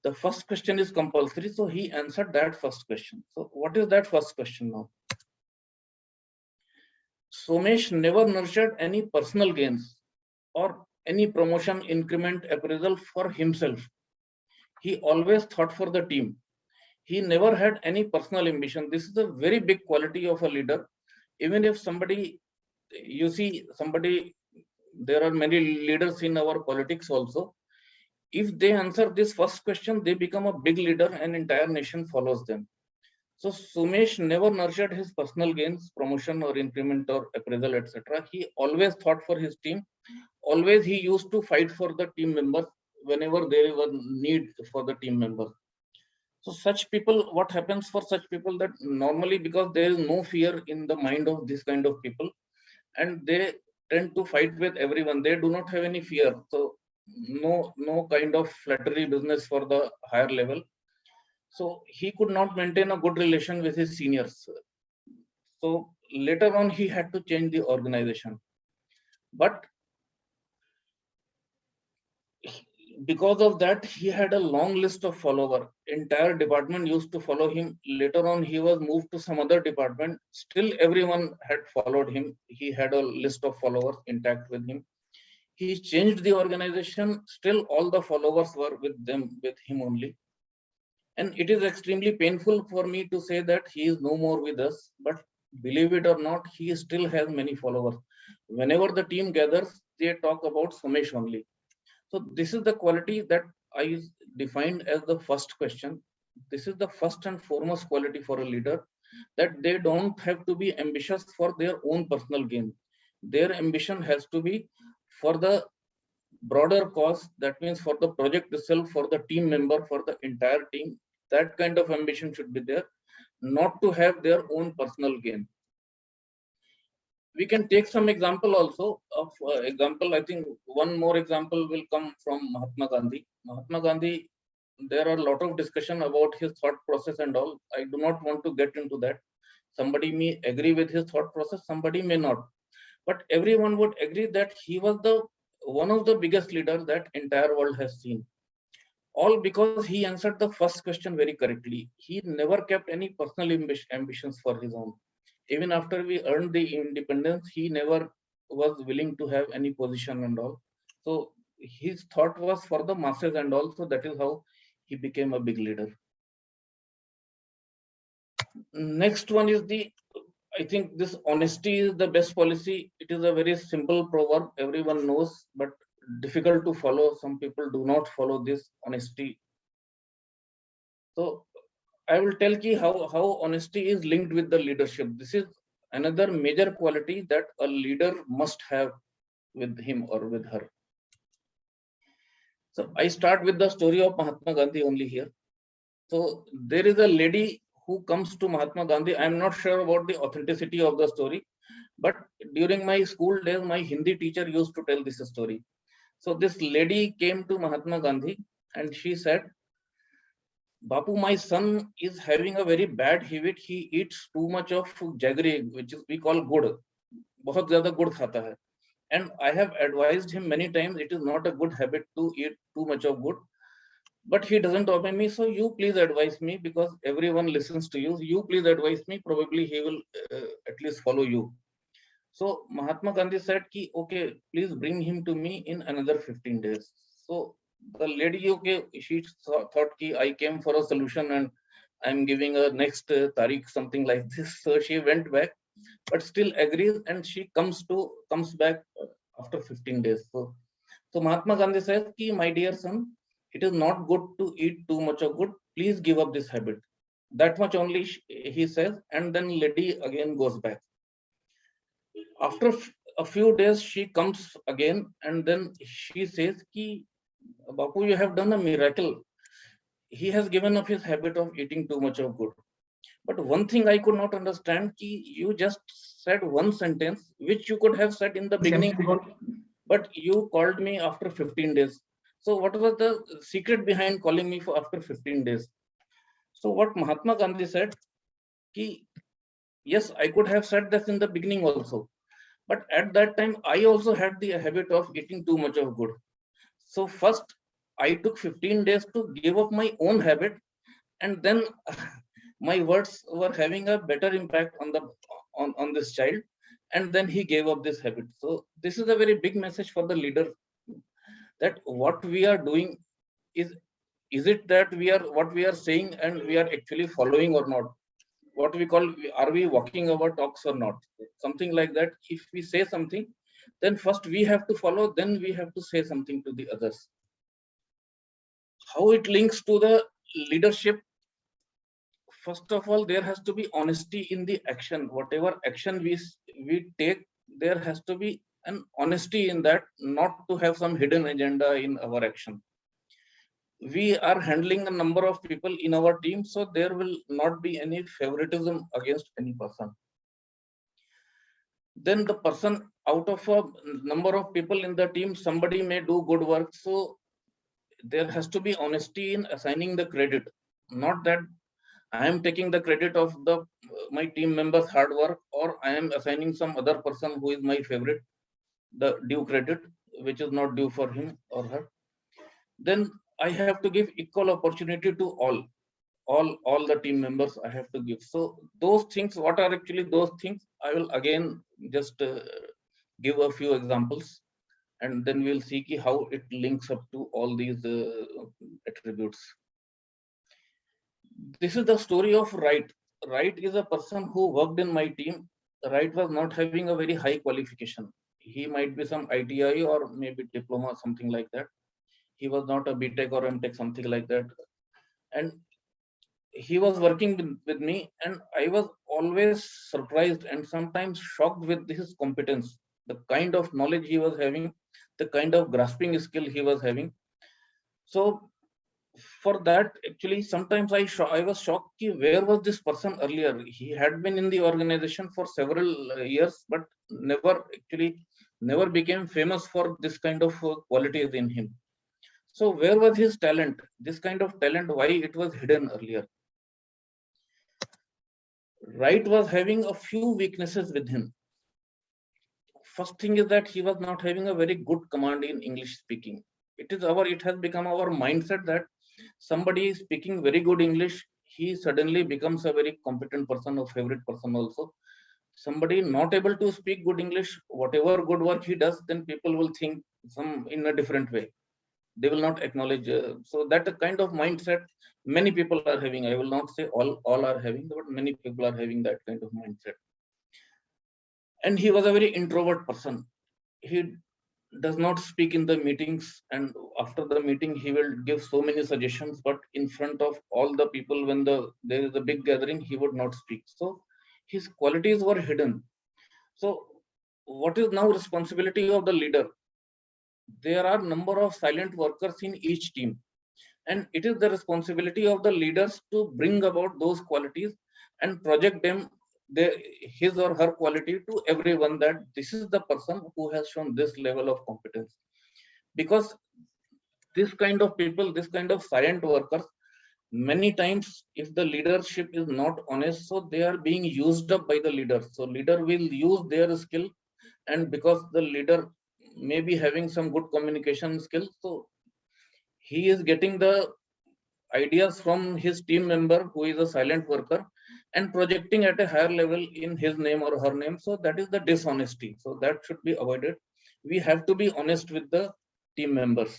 the first question is compulsory, so he answered that first question. So what is that first question now? Somesh never nurtured any personal gains or any promotion, increment, appraisal for himself. He always thought for the team. He never had any personal ambition. This is a very big quality of a leader. Even if somebody, you see somebody, there are many leaders in our politics also. If they answer this first question, they become a big leader and entire nation follows them. So Somesh never nurtured his personal gains, promotion or increment or appraisal, etc. He always thought for his team. Always he used to fight for the team members whenever there was need for the team members. So such people, what happens for such people, that normally, because there is no fear in the mind of this kind of people, and they tend to fight with everyone. They do not have any fear. So no kind of flattery business for the higher level. So he could not maintain a good relation with his seniors. So later on, he had to change the organization. But because of that, he had a long list of followers. Entire department used to follow him. Later on, he was moved to some other department. Still, everyone had followed him. He had a list of followers intact with him. He changed the organization. Still, all the followers were with him only. And it is extremely painful for me to say that he is no more with us. But believe it or not, he still has many followers. Whenever the team gathers, they talk about Somesh only. So this is the quality that I defined as the first question. This is the first and foremost quality for a leader, that they don't have to be ambitious for their own personal gain. Their ambition has to be for the broader cause. That means for the project itself, for the team member, for the entire team. That kind of ambition should be there, not to have their own personal gain. We can take some example also of example. I think one more example will come from Mahatma Gandhi. Mahatma Gandhi, there are a lot of discussion about his thought process and all. I do not want to get into that. Somebody may agree with his thought process, somebody may not. But everyone would agree that he was one of the biggest leaders that entire world has seen. All because he answered the first question very correctly. He never kept any personal ambitions for his own. Even after we earned the independence, he never was willing to have any position and all. So his thought was for the masses, and also that is how he became a big leader. Next one is I think this honesty is the best policy. It is a very simple proverb, everyone knows, but difficult to follow. Some people do not follow this honesty. So I will tell you how honesty is linked with the leadership. This is another major quality that a leader must have with him or with her. So I start with the story of Mahatma Gandhi only here. So there is a lady who comes to Mahatma Gandhi. I am not sure about the authenticity of the story, But during my school days, my Hindi teacher used to tell this story. So this lady came to Mahatma Gandhi and she said, Bapu, my son is having a very bad habit. He eats too much of jaggery, which is we call gud. बहुत ज़्यादा गुड़ खाता है. And I have advised him many times, it is not a good habit to eat too much of good. But he doesn't obey me. So you please advise me, because everyone listens to you. You please advise me. Probably he will at least follow you. So Mahatma Gandhi said, ki, okay, please bring him to me in another 15 days. So the lady, okay, she thought ki I came for a solution and I'm giving a next Tariq, something like this. So she went back, but still agrees, and she comes back after 15 days. So Mahatma Gandhi says, ki, my dear son, it is not good to eat too much of good. Please give up this habit. That much only he says, and then lady again goes back. After a few days, she comes again, and then she says, ki, Bapu, you have done a miracle. He has given up his habit of eating too much of good. But one thing I could not understand, ki, you just said one sentence, which you could have said in the beginning, but you called me after 15 days. So what was the secret behind calling me for after 15 days? So what Mahatma Gandhi said, ki, yes, I could have said this in the beginning also. But at that time, I also had the habit of eating too much of good. So first, I took 15 days to give up my own habit, and then my words were having a better impact on this child, and then he gave up this habit. So this is a very big message for the leader, that what we are doing is it that what we are saying and we are actually following or not? What we call, are we walking our talks or not? Something like that. If we say something, then first we have to follow, then we have to say something to the others. How it links to the leadership? First of all, there has to be honesty in the action. Whatever action we take, there has to be an honesty in that, not to have some hidden agenda in our action. We are handling a number of people in our team, so there will not be any favoritism against any person. Then the person, out of a number of people in the team, somebody may do good work, so there has to be honesty in assigning the credit. Not that I am taking the credit of my team members' hard work, or I am assigning some other person who is my favorite the due credit, which is not due for him or her. Then I have to give equal opportunity to all the team members. I have to give. So those things, what are actually those things? I will again just give a few examples, and then we'll see how it links up to all these attributes. This is the story of Wright. Wright is a person who worked in my team. Wright was not having a very high qualification. He might be some ITI or maybe diploma, something like that. He was not a BTech or MTech, something like that. And he was working with me, and I was always surprised and sometimes shocked with his competence, the kind of knowledge he was having, the kind of grasping skill he was having. So for that, actually, sometimes I was shocked, where was this person earlier? He had been in the organization for several years, but never became famous for this kind of qualities in him. So where was his talent? This kind of talent, why it was hidden earlier? Wright was having a few weaknesses with him. First thing is that he was not having a very good command in English speaking. It has become our mindset that somebody is speaking very good English, he suddenly becomes a very competent person or favorite person also. Somebody not able to speak good English, whatever good work he does, then people will think in a different way. They will not acknowledge. So that kind of mindset many people are having. I will not say all are having, but many people are having that kind of mindset. And he was a very introvert person. He does not speak in the meetings, and after the meeting he will give so many suggestions, but in front of all the people, when there is a big gathering, he would not speak. So his qualities were hidden. So what is now responsibility of the leader? There are number of silent workers in each team, and it is the responsibility of the leaders to bring about those qualities and project them his or her quality to everyone, that this is the person who has shown this level of competence. Because this kind of people, this kind of silent workers, many times if the leadership is not honest, so they are being used up by the leader. So leader will use their skill, and because the leader may be having some good communication skills, so he is getting the ideas from his team member who is a silent worker and projecting at a higher level in his name or her name. So that is the dishonesty. So that should be avoided. We have to be honest with the team members.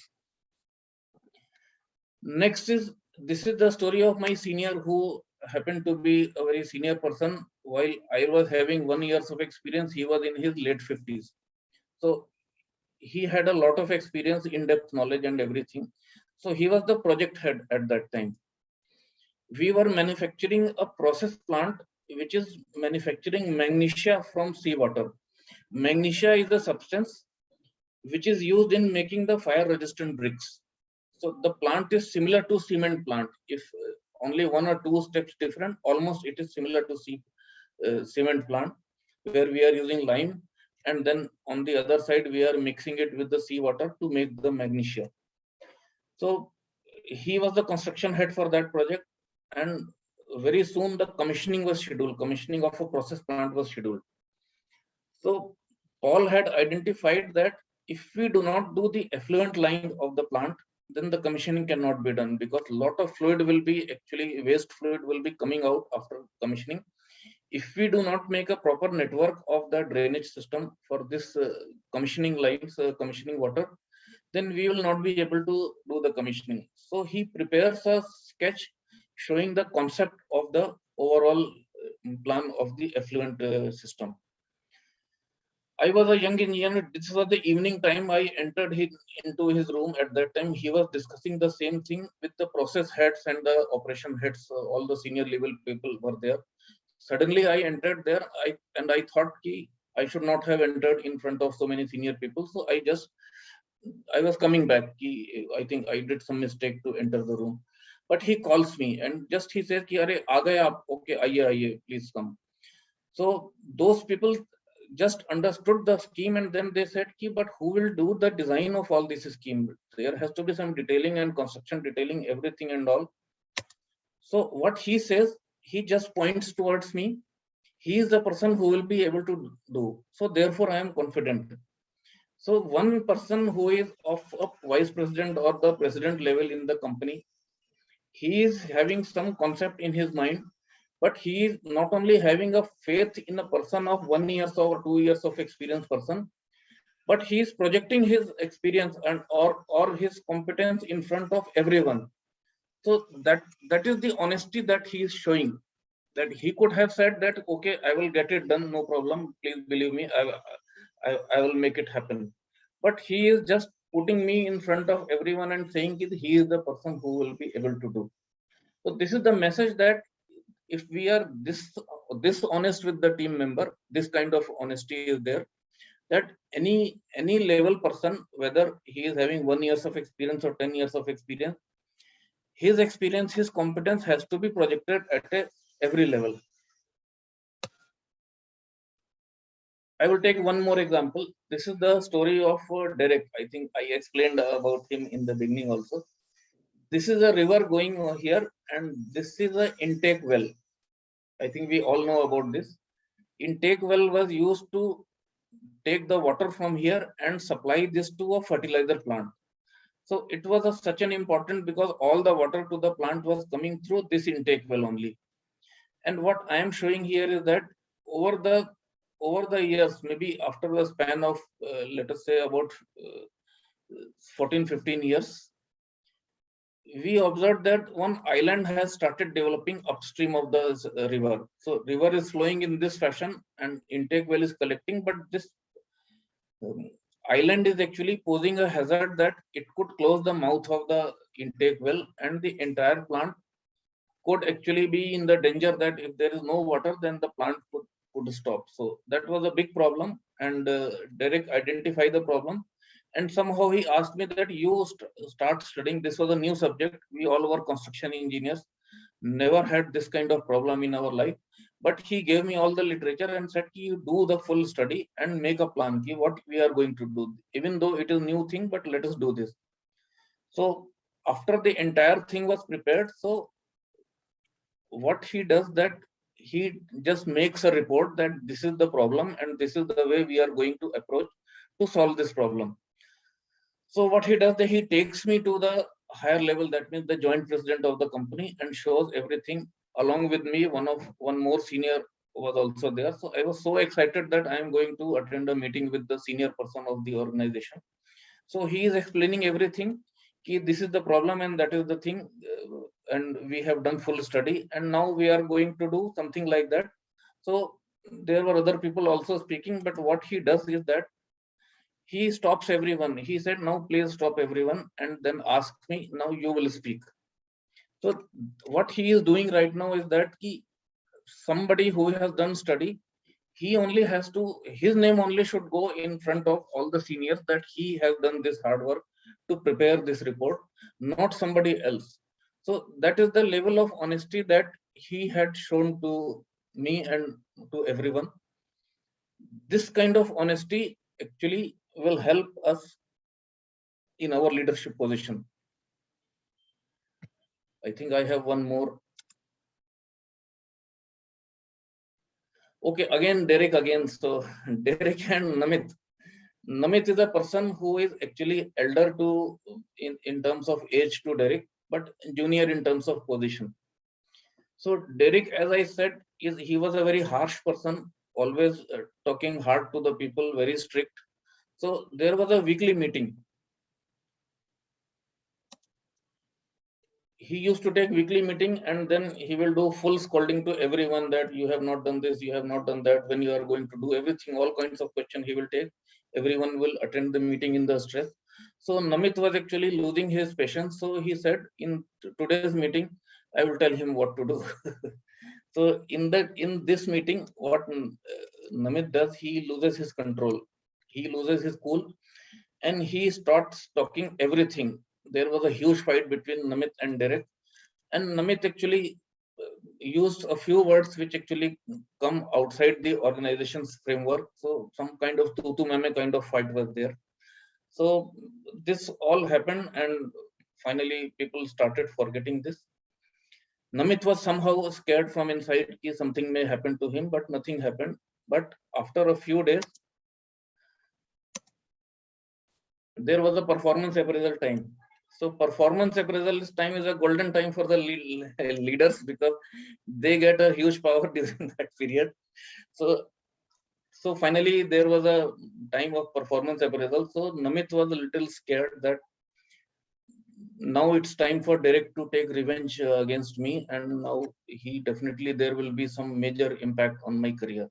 Next is, this is the story of my senior who happened to be a very senior person. While I was having 1 year of experience, he was in his late 50s. So he had a lot of experience, in-depth knowledge and everything. So he was the project head at that time. We were manufacturing a process plant which is manufacturing magnesia from seawater. Magnesia is a substance which is used in making the fire resistant bricks. So the plant is similar to cement plant. If only 1 or 2 steps different, almost it is similar to cement plant, where we are using lime, and then on the other side we are mixing it with the seawater to make the magnesia. So he was the construction head for that project, and very soon the commissioning was scheduled. Commissioning of a process plant was scheduled. So Paul had identified that if we do not do the effluent line of the plant, then the commissioning cannot be done, because a lot of fluid will be, actually waste fluid will be coming out after commissioning. If we do not make a proper network of the drainage system for this commissioning lines, commissioning water, then we will not be able to do the commissioning. So he prepares a sketch showing the concept of the overall plan of the effluent system. I was a young engineer. This was the evening time. I entered into his room. At that time, he was discussing the same thing with the process heads and the operation heads. All the senior level people were there. Suddenly, I entered there. I thought I should not have entered in front of so many senior people. So I was coming back. I think I did some mistake to enter the room. But he calls me and just he says, "Are aa gaye aap? Okay, aiye, please come." So those people just understood the scheme, and then they said, "But who will do the design of all this scheme? There has to be some detailing and construction detailing, everything and all." So what he says, he just points towards me. He is the person who will be able to do. So therefore, I am confident. So one person who is of a vice president or the president level in the company, he is having some concept in his mind, but he is not only having a faith in a person of 1 year or 2 years of experience person, but he is projecting his experience and or his competence in front of everyone. So that is the honesty that he is showing. That he could have said that, "Okay, I will get it done, no problem. Please believe me, I will make it happen." But he is just putting me in front of everyone and saying that he is the person who will be able to do. So this is the message, that if we are this honest with the team member, this kind of honesty is there, that any level person, whether he is having 1 year of experience or 10 years of experience, his experience, his competence has to be projected at every level. I will take one more example. This is the story of Derek. I think I explained about him in the beginning also. This is a river going here, and this is an intake well. I think we all know about this. Intake well was used to take the water from here and supply this to a fertilizer plant. So it was such an important, because all the water to the plant was coming through this intake well only. And what I am showing here is that over the years, maybe after the span of let us say about 14-15 years, we observed that one island has started developing upstream of the river. So river is flowing in this fashion and intake well is collecting, but this island is actually posing a hazard that it could close the mouth of the intake well, and the entire plant could actually be in the danger that if there is no water, then the plant could stop. So that was a big problem, and Derek identified the problem. And somehow he asked me that you start studying. This was a new subject. We all were construction engineers. never had this kind of problem in our life. But he gave me all the literature and said, you do the full study and make a plan, what we are going to do. Even though it is new thing, but let us do this. So after the entire thing was prepared, so what he does that he just makes a report that this is the problem and this is the way we are going to approach to solve this problem. So what he does that he takes me to the higher level, that means the joint president of the company, and shows everything. Along with me, one more senior was also there. So I was so excited that I am going to attend a meeting with the senior person of the organization. So he is explaining everything. This is the problem and that is the thing, and we have done full study and now we are going to do something like that. So there were other people also speaking, but what he does is that he stops everyone. He said, now please stop everyone, and then ask me, now you will speak. So what he is doing right now is that somebody who has done study, he only has to, his name only should go in front of all the seniors that he has done this hard work to prepare this report, not somebody else. So that is the level of honesty that he had shown to me and to everyone. This kind of honesty actually will help us in our leadership position. I think I have one more. Okay, again, Derek again. So Derek and Namit. Namit is a person who is actually elder to in terms of age to Derek, but junior in terms of position. So Derek, as I said, he was a very harsh person, always talking hard to the people, very strict. So there was a weekly meeting. He used to take weekly meeting and then he will do full scolding to everyone that you have not done this, you have not done that, when you are going to do everything, all kinds of questions he will take. Everyone will attend the meeting in the stress. So Namit was actually losing his patience. So he said, in today's meeting, I will tell him what to do. So in this meeting, what Namit does, he loses his control. He loses his cool and he starts talking everything. There was a huge fight between Namit and Derek, and Namit actually used a few words which actually come outside the organization's framework. So some kind of tutu meme kind of fight was there. So this all happened, and finally people started forgetting this. Namit was somehow scared from inside that something may happen to him, but nothing happened. But after a few days, there was a performance appraisal time. So performance appraisal time is a golden time for the leaders because they get a huge power during that period. So finally there was a time of performance appraisal. So Namit was a little scared that now it's time for Derek to take revenge against me, and now there will be some major impact on my career.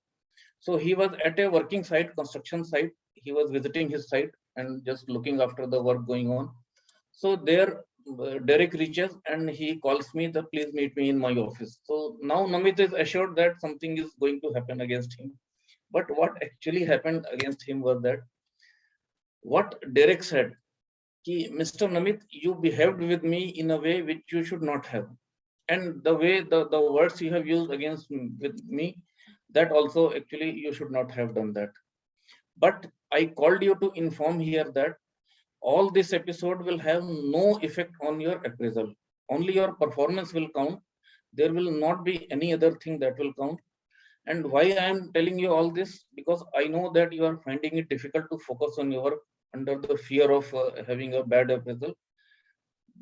So he was at a working site, construction site. He was visiting his site and just looking after the work going on. So there, Derek reaches and he calls me that please meet me in my office. So now Namit is assured that something is going to happen against him. But what actually happened against him was that what Derek said, Mr. Namit, you behaved with me in a way which you should not have. And the way the words you have used against with me, that also actually you should not have done that. But I called you to inform here that all this episode will have no effect on your appraisal. Only your performance will count. There will not be any other thing that will count. And why I am telling you all this? Because I know that you are finding it difficult to focus on your work under the fear of having a bad appraisal.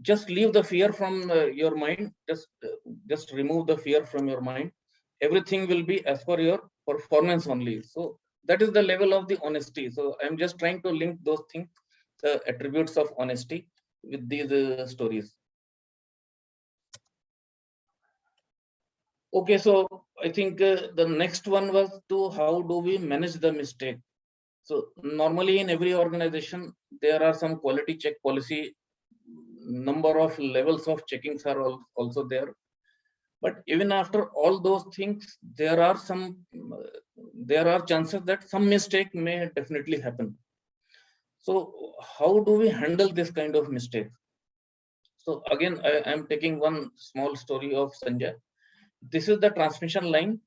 Just leave the fear from your mind. Just remove the fear from your mind. Everything will be as per your performance only. So that is the level of the honesty. So I'm just trying to link those things, the attributes of honesty, with these stories. Okay, so I think the next one was to how do we manage the mistake. So normally in every organization, there are some quality check policy, number of levels of checkings are also there. But even after all those things, there are chances that some mistake may definitely happen. So how do we handle this kind of mistake? So again, I am taking one small story of Sanjay. This is the transmission line,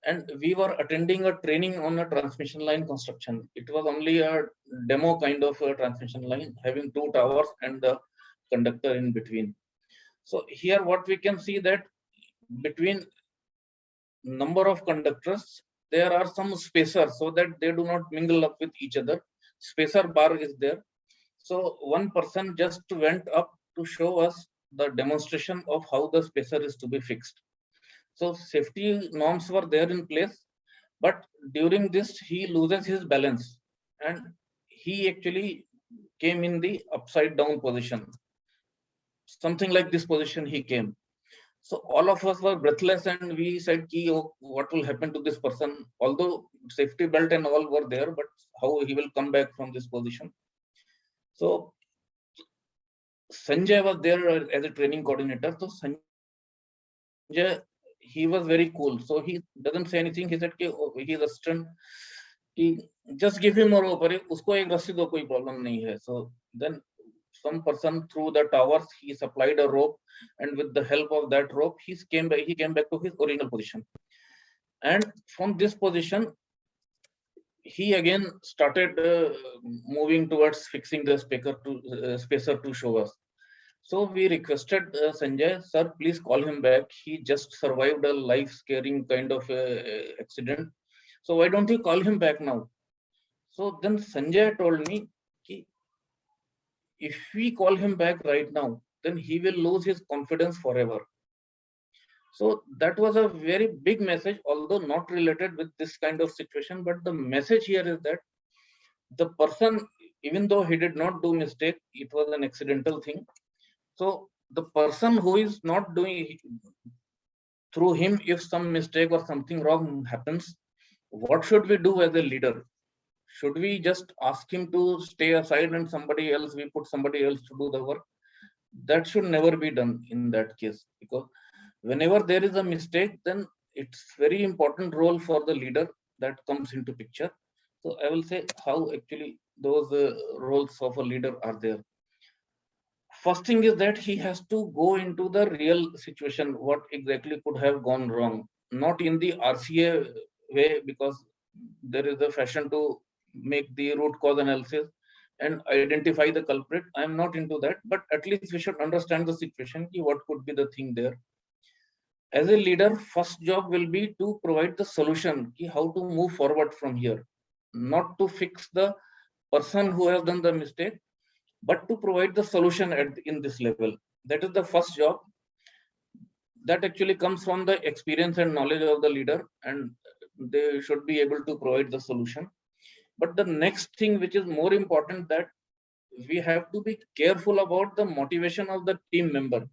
and we were attending a training on a transmission line construction. It was only a demo kind of a transmission line having 2 towers and the conductor in between. So here what we can see that between number of conductors, there are some spacers so that they do not mingle up with each other. Spacer bar is there. So one person just went up to show us the demonstration of how the spacer is to be fixed. So safety norms were there in place, but during this he loses his balance and he actually came in the upside down position. Something like this position he came. So all of us were breathless and we said, oh, what will happen to this person? Although safety belt and all were there, but how he will come back from this position? So Sanjay was there as a training coordinator. So Sanjay, he was very cool. So he doesn't say anything. He said, oh, he is assistant. Just give him a rope. Usko ek rassi do, koi problem nahi hai. So then some person through the towers, he supplied a rope, and with the help of that rope, he came back to his original position. And from this position, he again started moving towards fixing the spacer to show us. So we requested Sanjay, sir, please call him back. He just survived a life-scaring kind of accident. So why don't you call him back now? So then Sanjay told me, if we call him back right now, then he will lose his confidence forever. So that was a very big message, although not related with this kind of situation. But the message here is that the person, even though he did not do mistake, it was an accidental thing. So the person who is not doing, through him, if some mistake or something wrong happens, what should we do as a leader? Should we just ask him to stay aside and we put somebody else to do the work? That should never be done in that case, because whenever there is a mistake, then it's very important role for the leader that comes into picture. So I will say how actually those roles of a leader are there. First thing is that he has to go into the real situation, what exactly could have gone wrong, not in the RCA way, because there is a fashion to make the root cause analysis and identify the culprit. I am not into that, but at least we should understand the situation, what could be the thing there. As a leader, first job will be to provide the solution, how to move forward from here, not to fix the person who has done the mistake, but to provide the solution in this level. That is the first job. That actually comes from the experience and knowledge of the leader, and they should be able to provide the solution. But the next thing, which is more important, that we have to be careful about the motivation of the team member.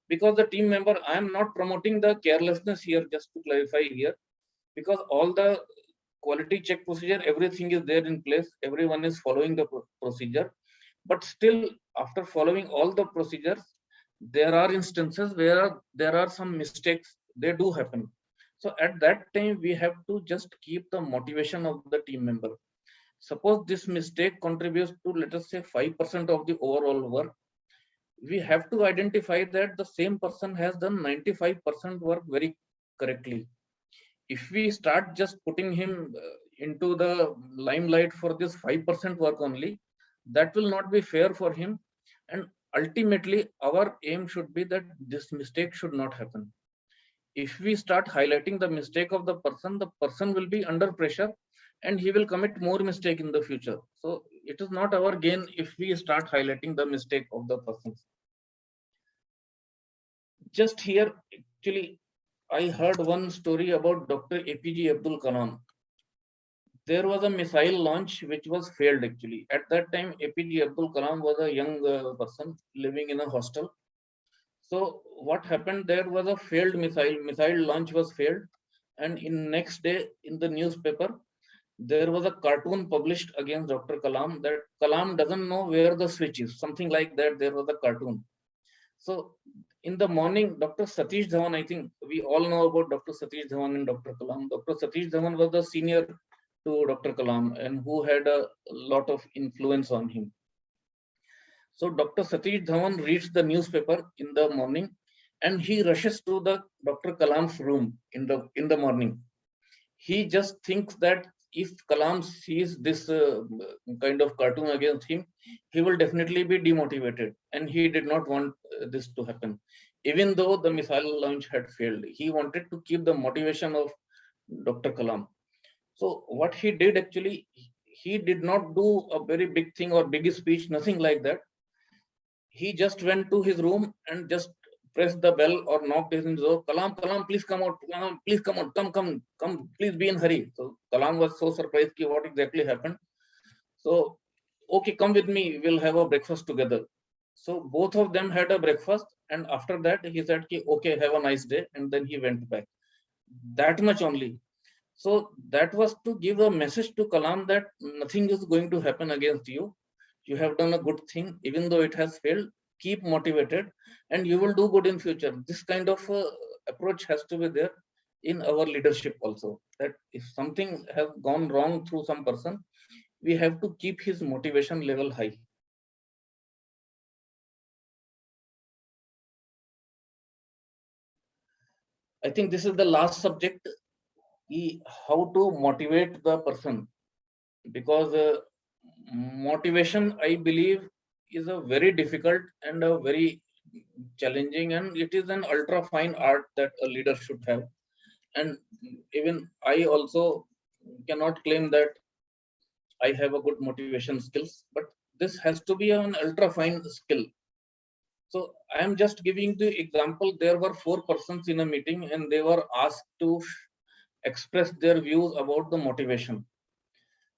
Because the team member, I am not promoting the carelessness here, just to clarify here, because all the quality check procedure, everything is there in place. Everyone is following the procedure. But still, after following all the procedures, there are instances where there are some mistakes, they do happen. So at that time, we have to just keep the motivation of the team member. Suppose this mistake contributes to, let us say, 5% of the overall work. We have to identify that the same person has done 95% work very correctly. If we start just putting him into the limelight for this 5% work only, that will not be fair for him. And ultimately, our aim should be that this mistake should not happen. If we start highlighting the mistake of the person will be under pressure and he will commit more mistake in the future. So it is not our gain if we start highlighting the mistake of the persons. Just here, actually, I heard one story about Dr. APJ Abdul Kalam. There was a missile launch which was failed actually. At that time, APJ Abdul Kalam was a young person living in a hostel. So what happened, there was a failed missile launch was failed. And in next day in the newspaper, there was a cartoon published against Dr. Kalam that Kalam doesn't know where the switch is. Something like that, there was a cartoon. So in the morning, Dr. Satish Dhawan, I think we all know about Dr. Satish Dhawan and Dr. Kalam. Dr. Satish Dhawan was the senior to Dr. Kalam and who had a lot of influence on him. So Dr. Satish Dhawan reads the newspaper in the morning, and he rushes to the Dr. Kalam's room in the morning. He just thinks that if Kalam sees this kind of cartoon against him, he will definitely be demotivated, and he did not want this to happen. Even though the missile launch had failed, he wanted to keep the motivation of Dr. Kalam. So what he did actually, he did not do a very big thing or big speech, nothing like that. He just went to his room and just pressed the bell or knocked his door. Kalam, Kalam, please come out. Kalam, please come out. Come. Please be in hurry. So Kalam was so surprised ki what exactly happened. So, okay, come with me. We'll have a breakfast together. So both of them had a breakfast, and after that he said ki okay, have a nice day, and then he went back. That much only. So that was to give a message to Kalam that nothing is going to happen against you. You have done a good thing, even though it has failed. Keep motivated, and you will do good in future. This kind of approach has to be there in our leadership also. That if something has gone wrong through some person, we have to keep his motivation level high. I think this is the last subject, how to motivate the person, because motivation, I believe, is a very difficult and a very challenging, and it is an ultra fine art that a leader should have. And even I also cannot claim that I have a good motivation skills, but this has to be an ultra fine skill. So I am just giving the example. There were 4 persons in a meeting, and they were asked to express their views about the motivation.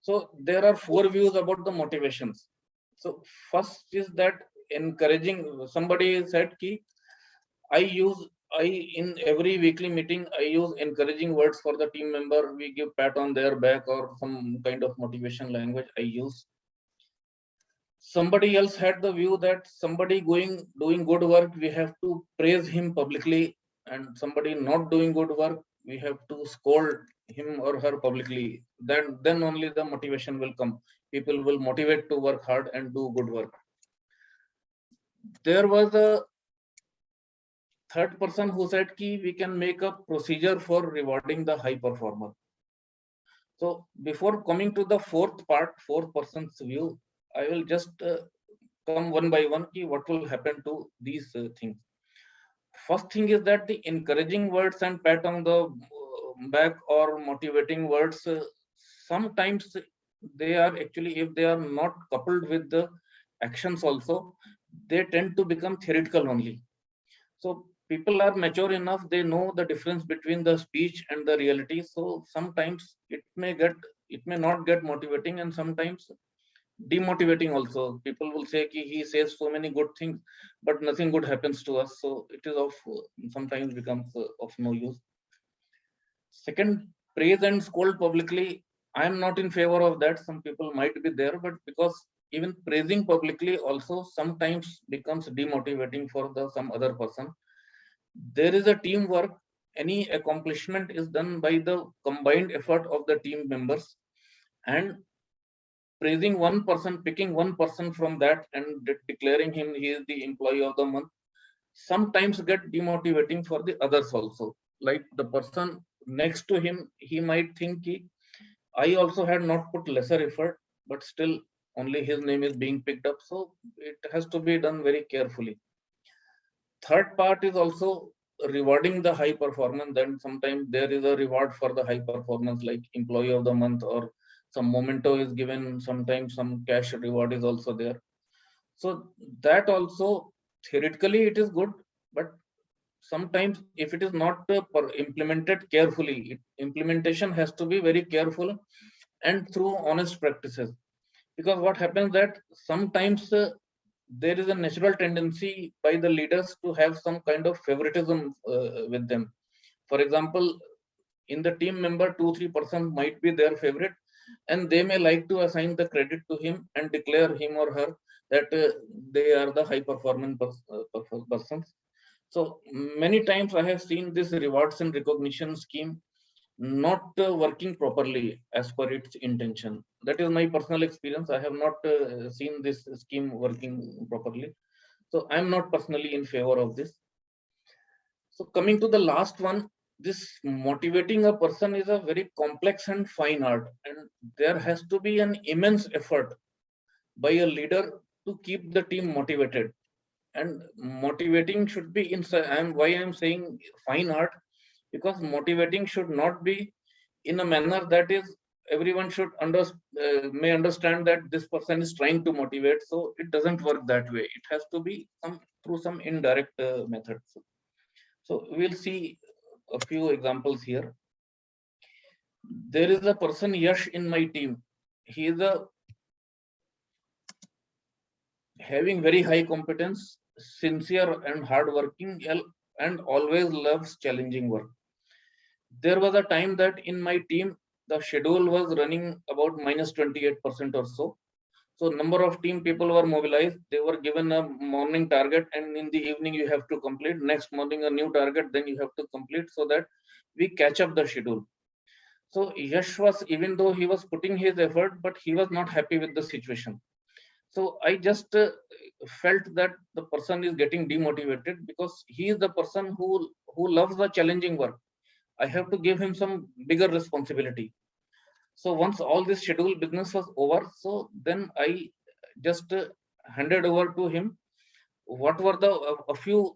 So there are 4 views about the motivations. So first is that encouraging. Somebody said ki I in every weekly meeting I use encouraging words for the team member. We give pat on their back or some kind of motivation language I use. Somebody else had the view that somebody doing good work, we have to praise him publicly, and somebody not doing good work, we have to scold him or her publicly. Then only the motivation will come. People will motivate to work hard and do good work. There was a third person who said ki we can make a procedure for rewarding the high performer. So before coming to the fourth person's view, I will just come one by one ki what will happen to these things. First thing is that the encouraging words and pat on the back or motivating words, sometimes they are actually, if they are not coupled with the actions also, they tend to become theoretical only. So people are mature enough, they know the difference between the speech and the reality. So sometimes it may not get motivating, and sometimes demotivating also. People will say ki he says so many good things, but nothing good happens to us. So it is of sometimes becomes of no use. Second, praise and scold publicly. I am not in favor of that. Some people might be there, but because even praising publicly also sometimes becomes demotivating for the some other person. There is a teamwork. Any accomplishment is done by the combined effort of the team members, and praising one person, picking one person from that and declaring him he is the employee of the month, sometimes get demotivating for the others also. Like the person next to him, he might think I also had not put lesser effort, but still only his name is being picked up. So it has to be done very carefully. Third part is also rewarding the high performance. Then sometimes there is a reward for the high performance, like employee of the month, or some memento is given. Sometimes some cash reward is also there. So that also theoretically it is good, but sometimes if it is not implemented carefully, implementation has to be very careful and through honest practices. Because what happens that sometimes there is a natural tendency by the leaders to have some kind of favoritism with them. For example, in the team member, 2-3% might be their favorite, and they may like to assign the credit to him and declare him or her that they are the high performance persons. So many times I have seen this rewards and recognition scheme not working properly as per its intention. That is my personal experience. I have not seen this scheme working properly. So I'm not personally in favor of this. So coming to the last one, this motivating a person is a very complex and fine art, and there has to be an immense effort by a leader to keep the team motivated. And motivating should be and why I'm saying fine art, because motivating should not be in a manner that is everyone should may understand that this person is trying to motivate. So it doesn't work that way. It has to be through some indirect methods. So we'll see a few examples here. There is a person, Yash, in my team. He is having very high competence, sincere and hardworking, and always loves challenging work. There was a time that in my team, the schedule was running about minus 28% or so. So number of team people were mobilized. They were given a morning target, and in the evening you have to complete. Next morning a new target, then you have to complete, so that we catch up the schedule. So Yash was, even though he was putting his effort, but he was not happy with the situation. So I just felt that the person is getting demotivated because he is the person who loves the challenging work. I have to give him some bigger responsibility. So once all this schedule business was over, so then I just handed over to him what were the a few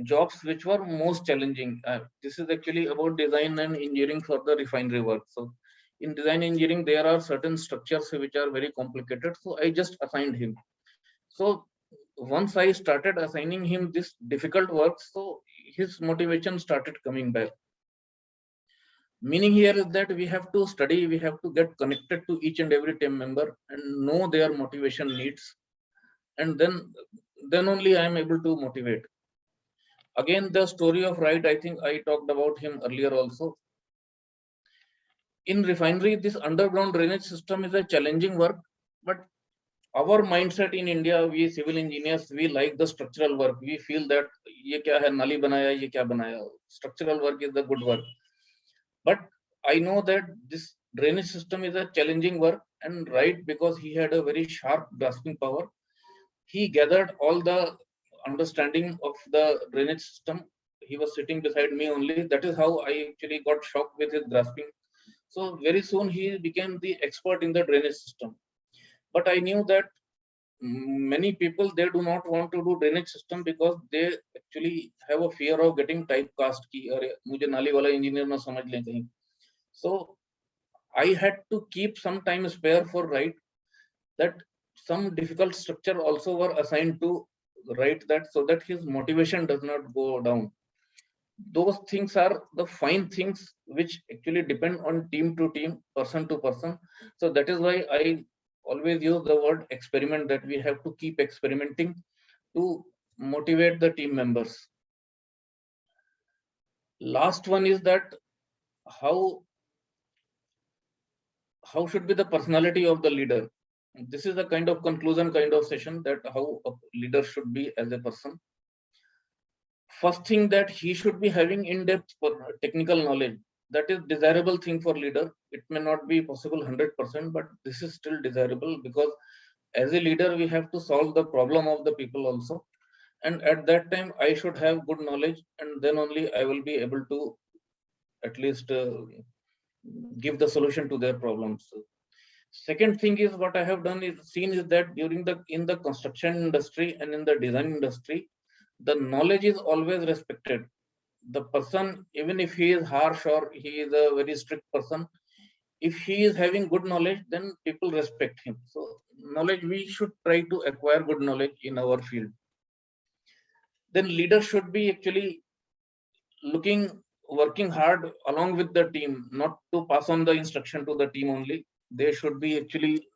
jobs which were most challenging. This is actually about design and engineering for the refinery work. So in design engineering, there are certain structures which are very complicated. So I just assigned him. So once I started assigning him this difficult work, so his motivation started coming back. Meaning here is that we have to study, we have to get connected to each and every team member and know their motivation needs. And then only I am able to motivate. Again, the story of Wright, I think I talked about him earlier also. In refinery, this underground drainage system is a challenging work, but our mindset in India, we civil engineers, we like the structural work. We feel that ye kya hai, nali banaya, ye kya banaya. Structural work is the good work. But I know that this drainage system is a challenging work, and Wright, because he had a very sharp grasping power, he gathered all the understanding of the drainage system. He was sitting beside me only. That is how I actually got shocked with his grasping. So very soon he became the expert in the drainage system. But I knew that many people, they do not want to do drainage system because they actually have a fear of getting typecast ki अरे मुझे नाली वाला engineer ना समझ लें कहीं. So I had to keep some time spare for Wright, that some difficult structure also were assigned to Wright, that so that his motivation does not go down. Those things are the fine things which actually depend on team to team, person to person. So that is why I always use the word experiment, that we have to keep experimenting to motivate the team members. Last one is that how should be the personality of the leader. This is a kind of conclusion kind of session, that how a leader should be as a person. First thing, that he should be having in-depth technical knowledge. That is desirable thing for leader. It may not be possible 100%, but this is still desirable, because as a leader we have to solve the problem of the people also, and at that time I should have good knowledge, and then only I will be able to at least give the solution to their problems. Second thing is, what I have done is seen is that in the construction industry and in the design industry, the knowledge is always respected. The person, even if he is harsh or he is a very strict person, if he is having good knowledge, then people respect him. So knowledge, we should try to acquire good knowledge in our field. Then leader should be actually working hard along with the team, not to pass on the instruction to the team only. They should be actually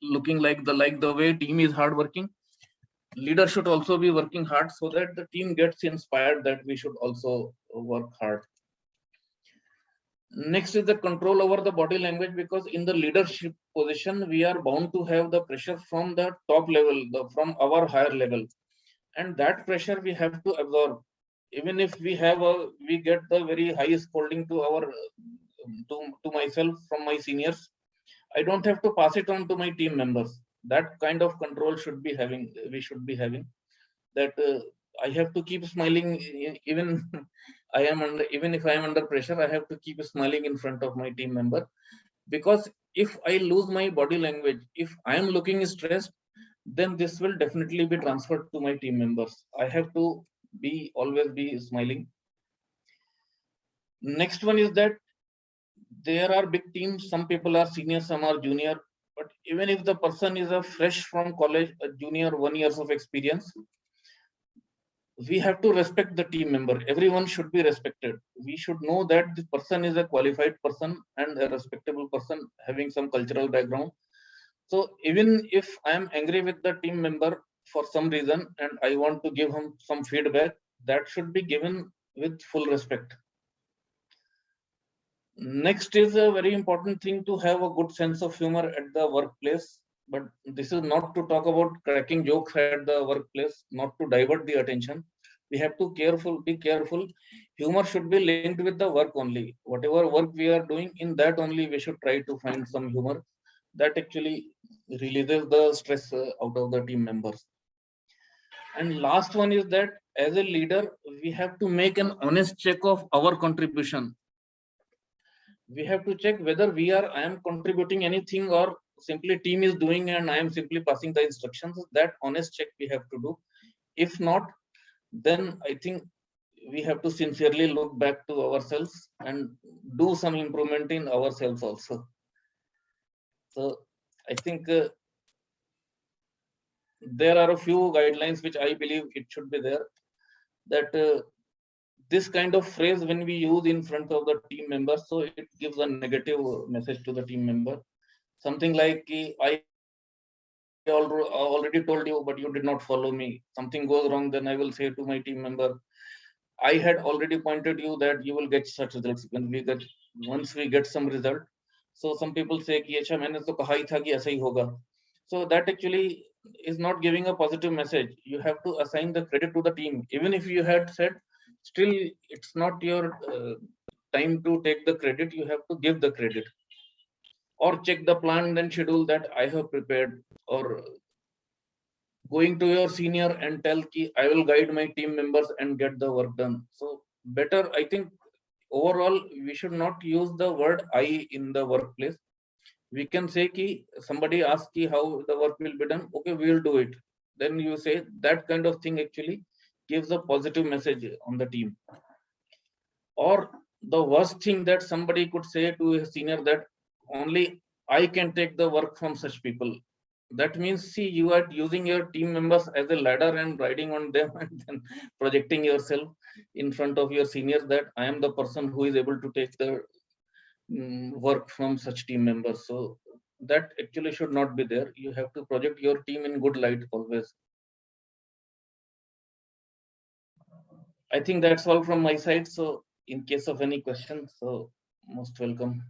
looking like the way team is hard working. Leader should also be working hard, so that the team gets inspired that we should also work hard. Next is the control over the body language, because in the leadership position we are bound to have the pressure from the top level, from our higher level, and that pressure we have to absorb. Even if we get the very high scolding to our to myself from my seniors, I don't have to pass it on to my team members. That kind of control should be having. We should be having that. I have to keep smiling even even if I am under pressure. I have to keep smiling in front of my team member, because if I lose my body language, if I am looking stressed, then this will definitely be transferred to my team members. I have to always be smiling. Next one is that there are big teams. Some people are senior, some are junior. But even if the person is a fresh from college, a junior, 1 year of experience, we have to respect the team member. Everyone should be respected. We should know that this person is a qualified person and a respectable person having some cultural background. So even if I am angry with the team member for some reason and I want to give him some feedback, that should be given with full respect. Next is a very important thing, to have a good sense of humor at the workplace. But this is not to talk about cracking jokes at the workplace, not to divert the attention. We have to be careful. Humor should be linked with the work only. Whatever work we are doing, in that only we should try to find some humor. That actually releases the stress out of the team members. And last one is that as a leader, we have to make an honest check of our contribution. We have to check whether I am contributing anything, or simply team is doing and I am simply passing the instructions. That honest check we have to do. If not, then I think we have to sincerely look back to ourselves and do some improvement in ourselves also. So I think there are a few guidelines which I believe it should be there, that this kind of phrase when we use in front of the team members, so it gives a negative message to the team member. Something like, I already told you, but you did not follow me. Something goes wrong, then I will say to my team member, I had already pointed you that you will get such results once we get some result. So some people say, "Acha, maine to kaha hi tha ki aisa hi hoga." So that actually is not giving a positive message. You have to assign the credit to the team. Even if you had said, still it's not your time to take the credit. You have to give the credit, or check the plan and schedule that I have prepared, or going to your senior and tell ki I will guide my team members and get the work done. So better, I think overall we should not use the word I in the workplace. We can say ki somebody asks ki how the work will be done. Okay, we will do it. Then you say that kind of thing actually gives a positive message on the team. Or the worst thing that somebody could say to a senior, that only I can take the work from such people. That means, see, you are using your team members as a ladder and riding on them and then projecting yourself in front of your seniors that I am the person who is able to take the work from such team members. So that actually should not be there. You have to project your team in good light always. I think that's all from my side. So in case of any questions, so most welcome.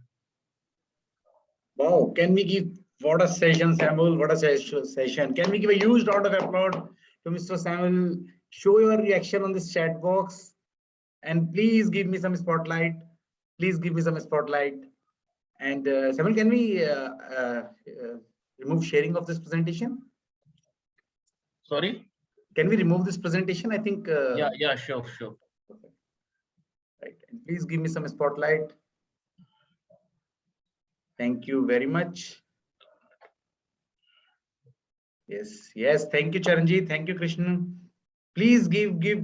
Wow, can we give, what a session, Samuel, what a session. Can we give a huge round of applause to Mr. Samuel? Show your reaction on this chat box and please give me some spotlight. Please give me some spotlight. And Samuel, can we remove sharing of this presentation? Sorry? Can we remove this presentation? I think. Yeah, sure. Right. And please give me some spotlight. Thank you very much. Yes. Thank you, Charanjit. Thank you, Krishnan. Please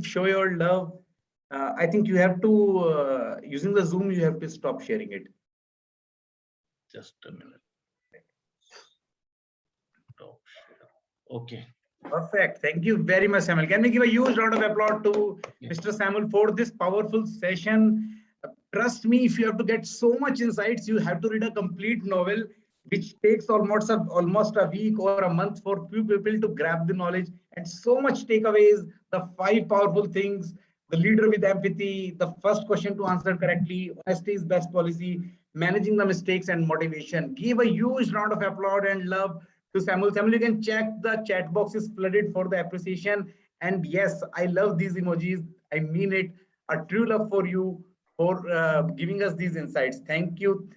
show your love. I think you have to, using the Zoom, you have to stop sharing it. Just a minute. Okay. Perfect. Thank you very much, Samuel. Can we give a huge round of applause to Mr. Samuel for this powerful session? Trust me, if you have to get so much insights, you have to read a complete novel, which takes almost a week or a month for few people to grab the knowledge, and so much takeaways, the 5 powerful things, the leader with empathy, the first question to answer correctly, honesty is best policy, managing the mistakes, and motivation. Give a huge round of applause and love to Samuel. Samuel, you can check the chat box is flooded for the appreciation. And yes, I love these emojis. I mean it. A true love for you. for giving us these insights. Thank you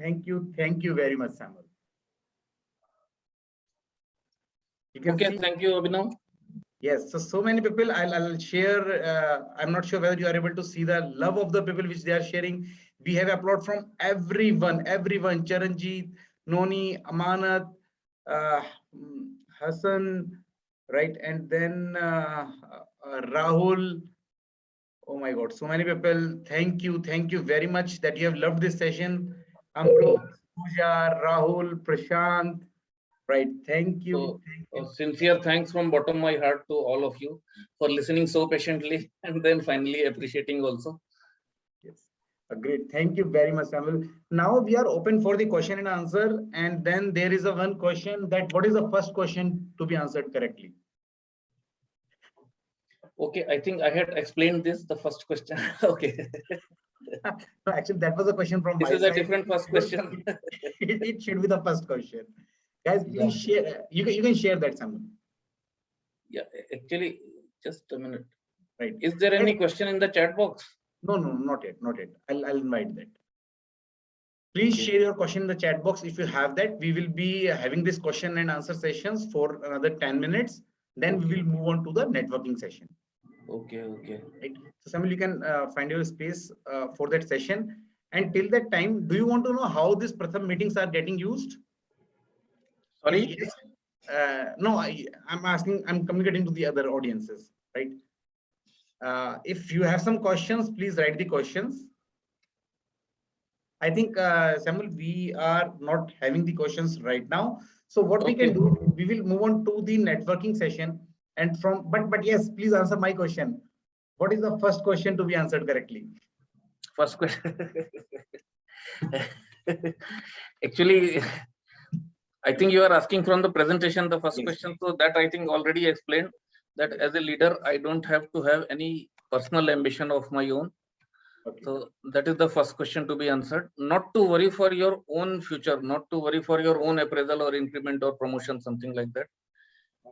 very much, Samuel. You can Okay, see. thank you, Abhinav. Yes, so many people. I'll share. I'm not sure whether you are able to see the love of the people which they are sharing. We have applaud from everyone. Charanjit, Noni, Amanat, Hassan, right, and then Rahul. Oh my God, so many people. Thank you very much that you have loved this session. Amrut, Pooja, Rahul, Prashant. Right, thank you. Sincere thanks from bottom of my heart to all of you for listening so patiently and then finally appreciating also. Yes, great. Thank you very much, Samuel. Now we are open for the question and answer, and then there is a one question that what is the first question to be answered correctly? Okay, I think I had explained this, the first question. Okay. No, actually, that was a question from This my is a side. different first question. It should be the first question. Guys, please share. You can share that, Samuel. Yeah, actually, just a minute. Right. Is there any question in the chat box? No, not yet. I'll invite that. Please share your question in the chat box if you have that. We will be having this question and answer sessions for another 10 minutes. Then we will move on to the networking session. Okay. Right. So Samuel, you can find your space for that session. And till that time, do you want to know how these Pratham meetings are getting used? Sorry? If yes, no, I'm communicating to the other audiences, right? If you have some questions, please write the questions. I think, Samuel, we are not having the questions right now. So what we can do, we will move on to the networking session. And but yes, please answer my question. What is the first question to be answered correctly? First question. Actually, I think you are asking from the presentation, the first question. So that I think already explained that as a leader, I don't have to have any personal ambition of my own. Okay. So that is the first question to be answered. Not to worry for your own future, not to worry for your own appraisal or increment or promotion, something like that.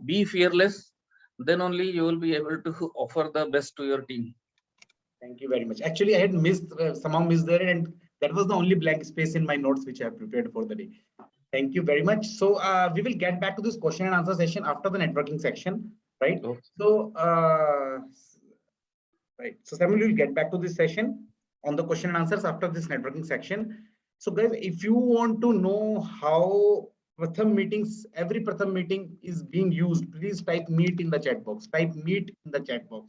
Be fearless, then only you will be able to offer the best to your team. Thank you very much. Actually, I had somehow missed there, and that was the only blank space in my notes which I have prepared for the day. Thank you very much. So we will get back to this question and answer session after the networking section, right? Okay. So, right. So Samuel will get back to this session on the question and answers after this networking section. So guys, if you want to know how Pratham meetings, every Pratham meeting is being used, please type meet in the chat box. Type meet in the chat box.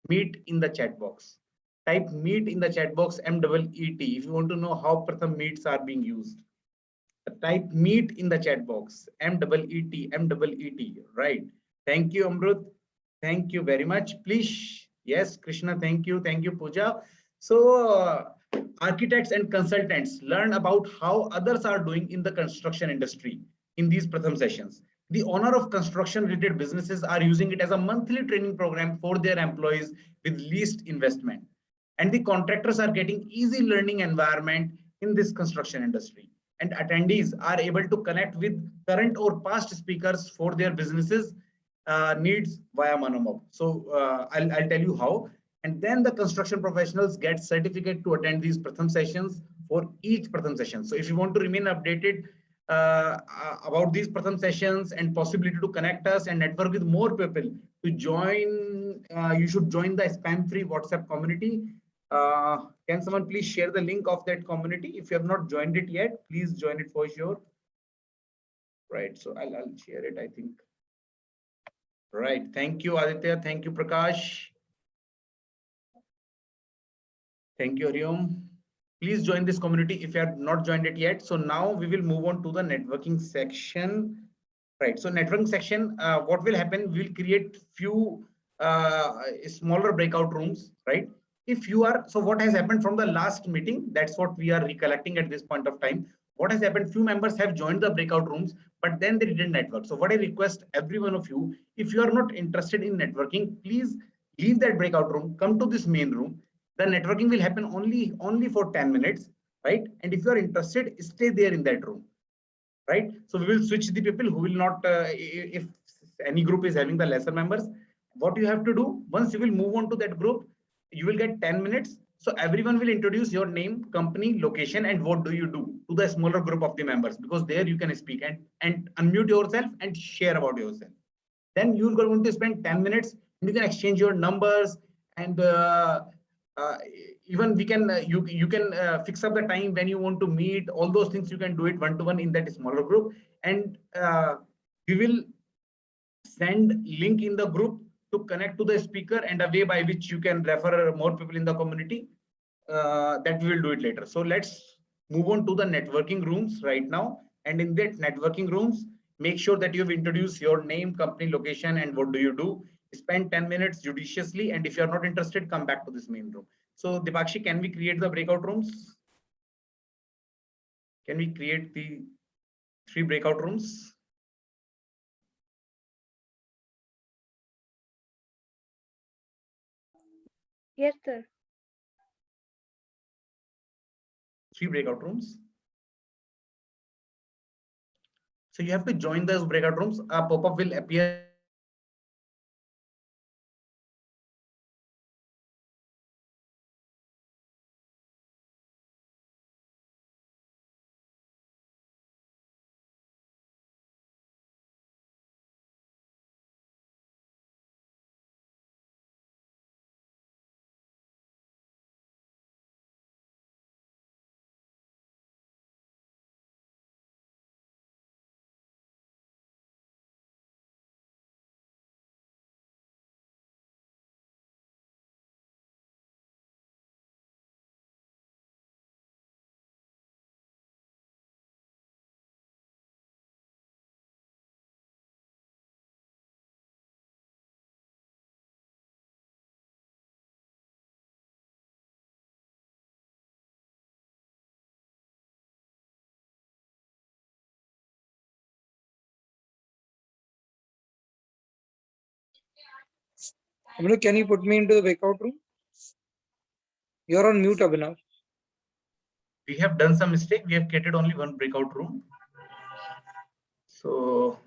Meet in the chat box. Type meet in the chat box, MEET, if you want to know how Pratham meets are being used. Type meet in the chat box, MEET, right? Thank you, Amrut. Thank you very much. Please, yes, Krishna, thank you, Pooja. So architects and consultants learn about how others are doing in the construction industry in these Pratham sessions. The owner of construction related businesses are using it as a monthly training program for their employees with least investment. And the contractors are getting easy learning environment in this construction industry. And attendees are able to connect with current or past speakers for their businesses needs via Manomob. So I'll tell you how. And then the construction professionals get certificate to attend these Pratham sessions for each Pratham session. So if you want to remain updated about these Pratham sessions and possibility to connect us and network with more people to join, you should join the spam-free WhatsApp community. Can someone please share the link of that community? If you have not joined it yet, please join it for sure. Right, so I'll share it, I think. Right, thank you, Aditya. Thank you, Prakash. Thank you, Hariom. Please join this community if you have not joined it yet. So now we will move on to the networking section. Right, so networking section, what will happen? We'll create few smaller breakout rooms, right? If you are, so what has happened from the last meeting, that's what we are recollecting at this point of time. What has happened, few members have joined the breakout rooms, but then they didn't network. So what I request every one of you, if you are not interested in networking, please leave that breakout room, come to this main room. The networking will happen only for 10 minutes, right? And if you are interested, stay there in that room, right? So we will switch the people who will not, if any group is having the lesser members, what you have to do, once you will move on to that group, you will get 10 minutes. So everyone will introduce your name, company, location, and what do you do to the smaller group of the members, because there you can speak and unmute yourself and share about yourself. Then you're going to spend 10 minutes and you can exchange your numbers, and uh, even we can you can fix up the time when you want to meet. All those things you can do it one to one in that smaller group, and we will send link in the group to connect to the speaker and a way by which you can refer more people in the community. That we will do it later. So let's move on to the networking rooms right now. And in that networking rooms, make sure that you've introduced your name, company, location, and what do you do. Spend 10 minutes judiciously. And if you're not interested, come back to this main room. So Dipakshi, can we create the breakout rooms? Can we create the 3 breakout rooms? Yes, sir. 3 breakout rooms. So you have to join those breakout rooms. A pop-up will appear. Abhinav, can you put me into the breakout room? You're on mute, Abhinav. We have done some mistake. We have created only 1 breakout room. So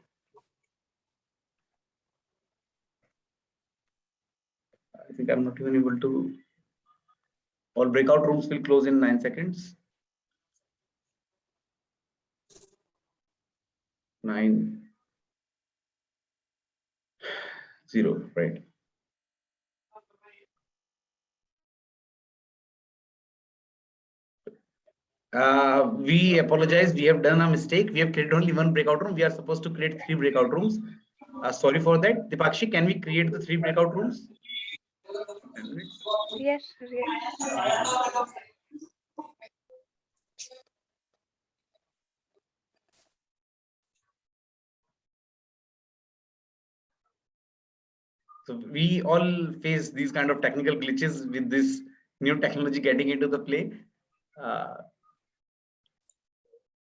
I think I'm not even able to. All breakout rooms will close in 9 seconds. 9, 0, right. We apologize. We have done a mistake. We have created only 1 breakout room. We are supposed to create 3 breakout rooms. Sorry for that. Dipakshi, can we create the 3 breakout rooms? Yes, sir. Yes. So we all face these kind of technical glitches with this new technology getting into the play.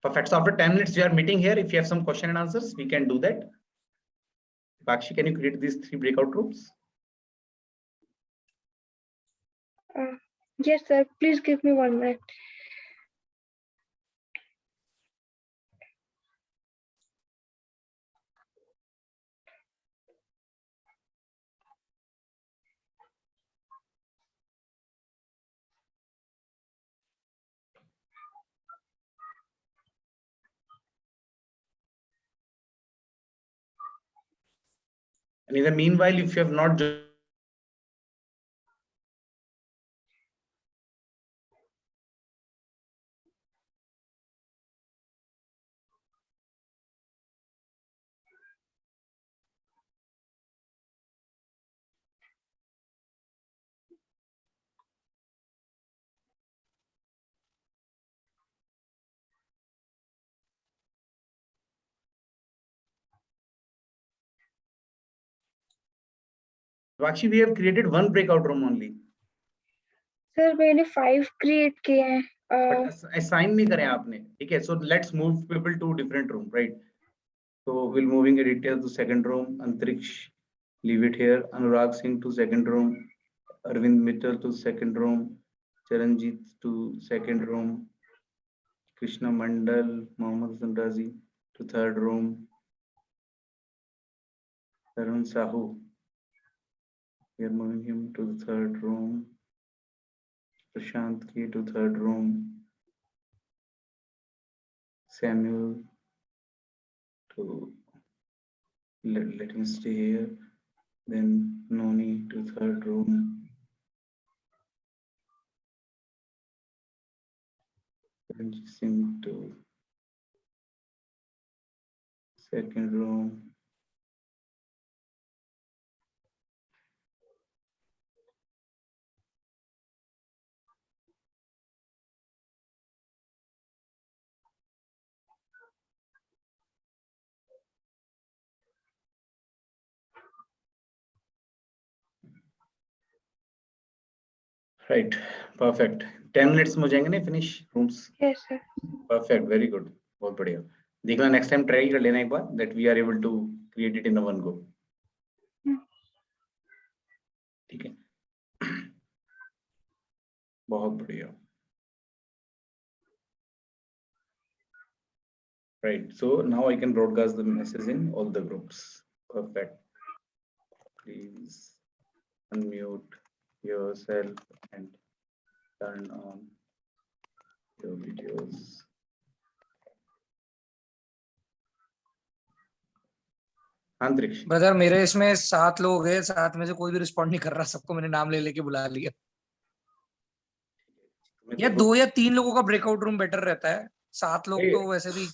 Perfect. So after 10 minutes, we are meeting here. If you have some question and answers, we can do that. Dipakshi, can you create these 3 breakout rooms? Yes, sir. Please give me 1 minute. And in the meanwhile, if you have not joined, actually we have created 1 breakout room only. Sir, मैंने 5 create किए हैं. But assign नहीं करे आपने. ठीक है. So let's move people to different room, right? So we'll moving Aditya to second room. Antriksh, leave it here. Anurag Singh to second room. Arvind Mittal to second room. Charanjit to second room. Krishna Mandal, Mohammad Zandazi to third room. Tarun Sahu. We are moving him to the third room. Prashant key to third room. Samuel to let him stay here. Then Noni to third room. Ranjit Singh to second room. Right, perfect. 10 minutes में हो जाएंगे ना finish rooms. Yes, sir. Perfect, very good. बहुत बढ़िया. देखना next time try कर लेना एक बार that we are able to create it in a one go. ठीक है. बहुत बढ़िया. Right, so now I can broadcast the message in all the groups. Perfect. Please unmute yourself and turn on your videos. अंतरिक्ष brother मेरे इसमें 7 लोग हैं, 7 में से कोई भी रिस्पॉन्ड नहीं कर रहा, सबको मैंने नाम ले लेके बुला लिया। या 2 या 3 लोगों का ब्रेकआउट रूम बेटर रहता है, 7 लोग तो वैसे भी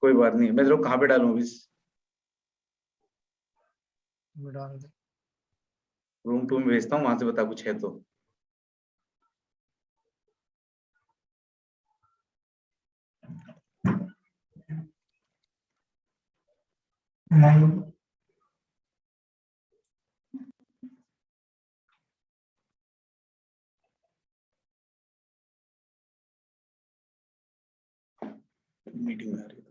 कोई बात नहीं। मैं लोग कहाँ पे डालूं अभी? रूम 2 में भेजता हूँ, वहां से बता कुछ है तो। मीटिंग में आ रही है।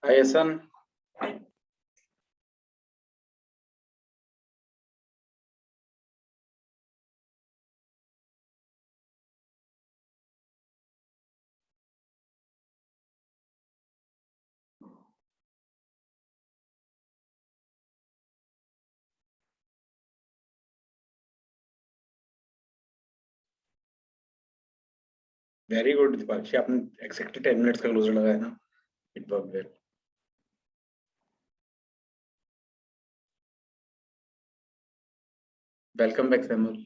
Hi, Hassan. Very good, Dipakshi. आपने exactly 10 minutes का closer लगाया ना. It worked well. Welcome back, Samuel.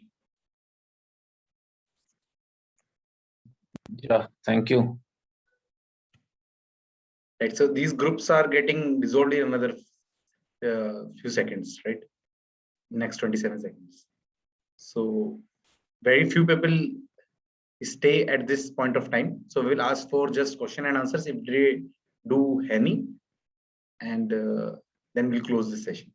Yeah, thank you. Right. So these groups are getting dissolved in another few seconds, right? Next 27 seconds. So very few people stay at this point of time. So we will ask for just question and answers if they do any, and then we'll close the session.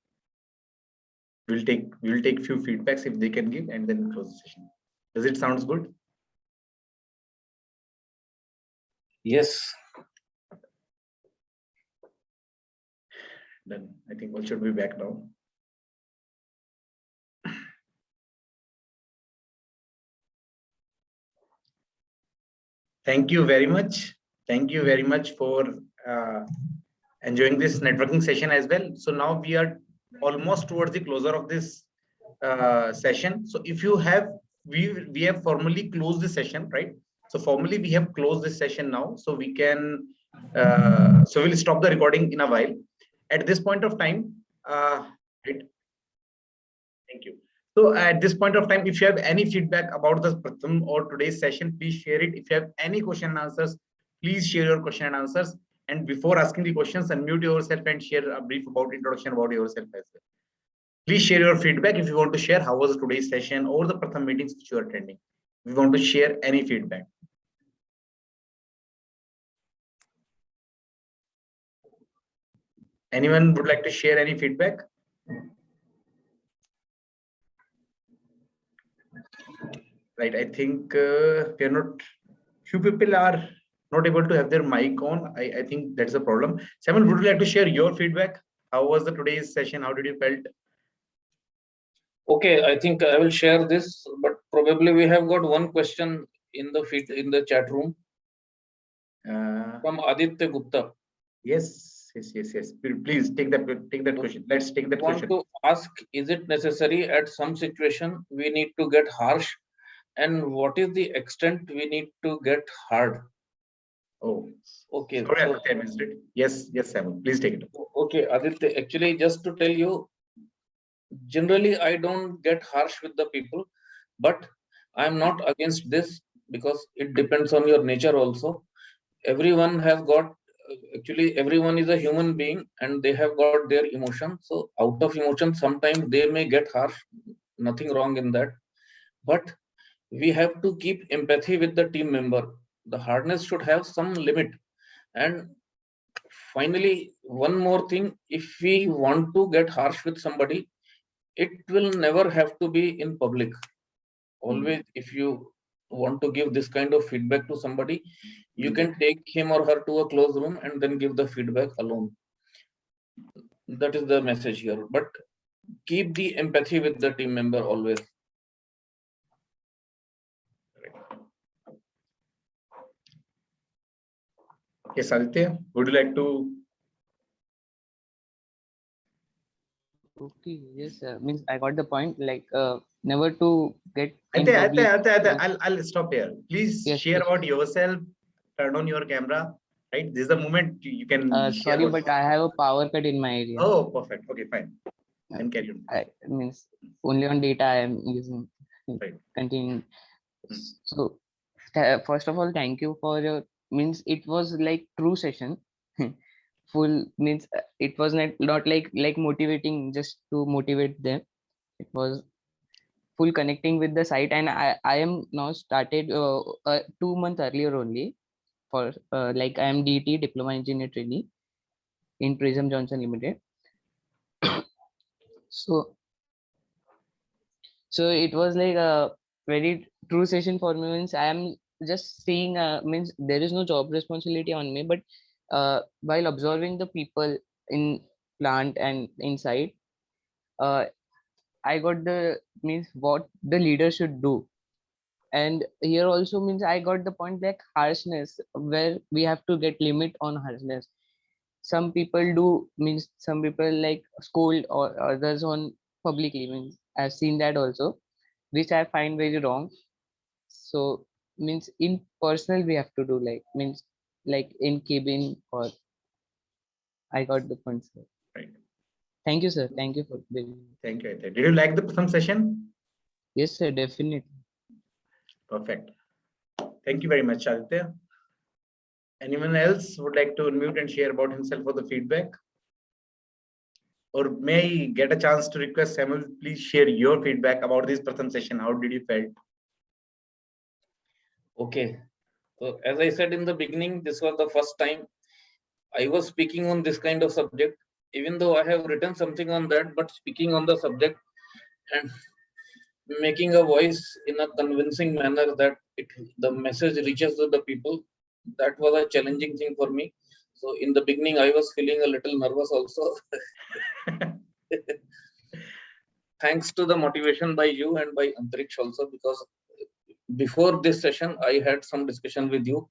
We'll take few feedbacks if they can give, and then we'll close the session. Does it sounds good? Yes. Then I think all should be back now. Thank you very much. Thank you very much for enjoying this networking session as well. So now we are almost towards the closer of this session. So if you have, we have formally closed the session, right? So formally we have closed this session now. So we can, so we'll stop the recording in a while. At this point of time, right? Thank you. So at this point of time, if you have any feedback about the Pratham or today's session, please share it. If you have any question and answers, please share your question and answers. And before asking the questions, unmute yourself and share a brief about introduction about yourself as well. Please share your feedback if you want to share how was today's session or the Pratham meetings which you are attending. We want to share any feedback. Anyone would like to share any feedback? Right, I think we are not, few people are not able to have their mic on. I think that's a problem. Simon, would you like to share your feedback? How was the today's session? How did you felt? Okay, I think I will share this, but probably we have got one question in the feed in the chat room from Aditya Gupta. Yes. Please take that question. Let's take that question. Want to ask, is it necessary at some situation we need to get harsh, and what is the extent we need to get hard? Oh, okay. Sorry, So, I missed it. Yes, Simon, please take it. Okay, Aditya, actually, just to tell you, generally I don't get harsh with the people, but I'm not against this because it depends on your nature also. Everyone has got, actually everyone is a human being and they have got their emotion. So out of emotion, sometimes they may get harsh, nothing wrong in that. But we have to keep empathy with the team member. The hardness should have some limit. And finally, one more thing, if we want to get harsh with somebody, it will never have to be in public. Always, if you want to give this kind of feedback to somebody, you can take him or her to a closed room and then give the feedback alone. That is the message here. But keep the empathy with the team member always. Yes, Aditya, would you like to? Okay, yes, sir. Means I got the point. Like, never to get. I'll stop here. Please Yes, share yes. about yourself. Turn on your camera. Right, this is the moment you can. share Sorry, about but I have a power cut in my area. Oh, perfect. Okay, fine. Then carry on. Means only on data I am using. Right. Continue. So, first of all, thank you for your. Means it was like true session. Full means it was not like motivating just to motivate them. It was full connecting with the site, and I am now started 2 months earlier only for like I am DT diploma engineer trainee in Prism Johnson Limited. So it was like a very true session for me. Means I am just seeing means there is no job responsibility on me, but while observing the people in plant and inside, I got the means what the leader should do. And here also means I got the point like harshness, where we have to get limit on harshness. Some people do means some people like scold or others on publicly, means I've seen that also, which I find very wrong. So means in personal we have to do like means like in cabin, or I got the point, sir. Right. Thank you, sir. Thank you for being. Thank you. Did you like the Pratham session? Yes, sir. Definitely. Perfect. Thank you very much, Aditya. Anyone else would like to unmute and share about himself for the feedback? Or may I get a chance to request Samuel, please share your feedback about this Pratham session. How did you felt? Okay. So as I said in the beginning, this was the first time I was speaking on this kind of subject, even though I have written something on that, but speaking on the subject and making a voice in a convincing manner that the message reaches to the people, that was a challenging thing for me. So in the beginning, I was feeling a little nervous also. Thanks to the motivation by you and by Antariksh also, because before this session, I had some discussion with you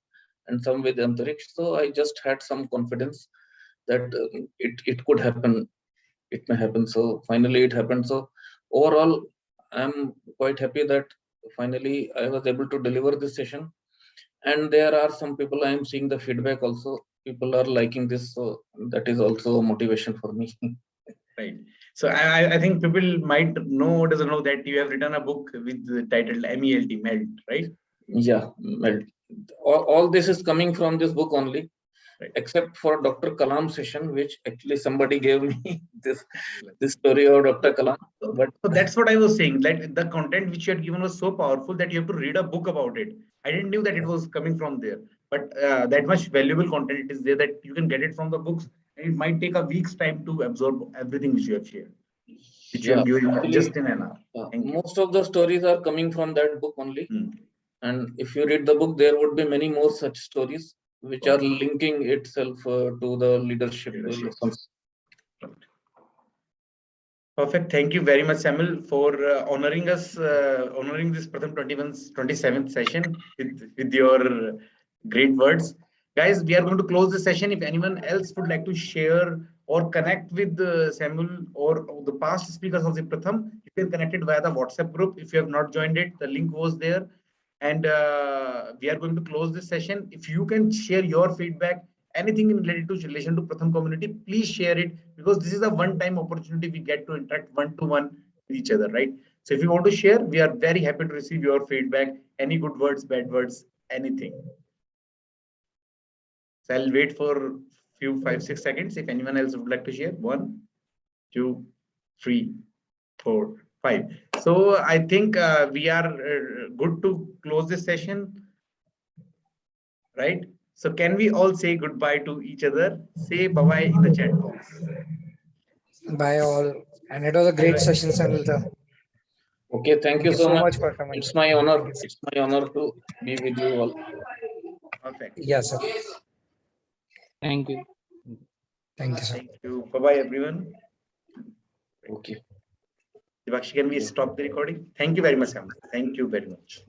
and some with Antariksh. So I just had some confidence that it could happen, it may happen. So finally it happened. So overall, I'm quite happy that finally I was able to deliver this session. And there are some people I am seeing the feedback also. People are liking this, so that is also a motivation for me. Right. So I think people might know or doesn't know that you have written a book with the title MELT, MELT, right? Yeah, well, all this is coming from this book only, Right. except for Dr. Kalam session, which actually somebody gave me this story of Dr. Kalam. But So that's what I was saying. Like the content which you had given was so powerful that you have to read a book about it. I didn't knew that it was coming from there, but that much valuable content it is there that you can get it from the books, and it might take a week's time to absorb everything which you have shared, which you yeah, have given actually, just in an hour. Thank you. most of the stories are coming from that book only. Hmm. And if you read the book, there would be many more such stories which are linking itself to the leadership lessons. Perfect. Thank you very much, Samuel, for honoring us, honoring this Pratham 27th session with your great words. Guys, we are going to close the session. If anyone else would like to share or connect with Samuel or the past speakers of the Pratham, you can connect it via the WhatsApp group. If you have not joined it, the link was there. And we are going to close this session. If you can share your feedback, anything related to relation to Pratham community, please share it, because this is a one-time opportunity we get to interact one-to-one with each other, right? So if you want to share, we are very happy to receive your feedback, any good words, bad words, anything. So I'll wait for few 5-6 seconds if anyone else would like to share. 1, 2, 3, 4, 5. So I think we are good to close this session, right? So can we all say goodbye to each other? Say bye-bye in the chat box. Bye all. And it was a great session, Samuel, sir. Okay, thank you so much. for coming. It's my honor. It's my honor to be with you all. Perfect. Yes, sir. Thank you. Thank you, sir. Thank you. Bye-bye, everyone. Okay. Devakshi, can we stop the recording? Thank you very much, Sam. Thank you very much.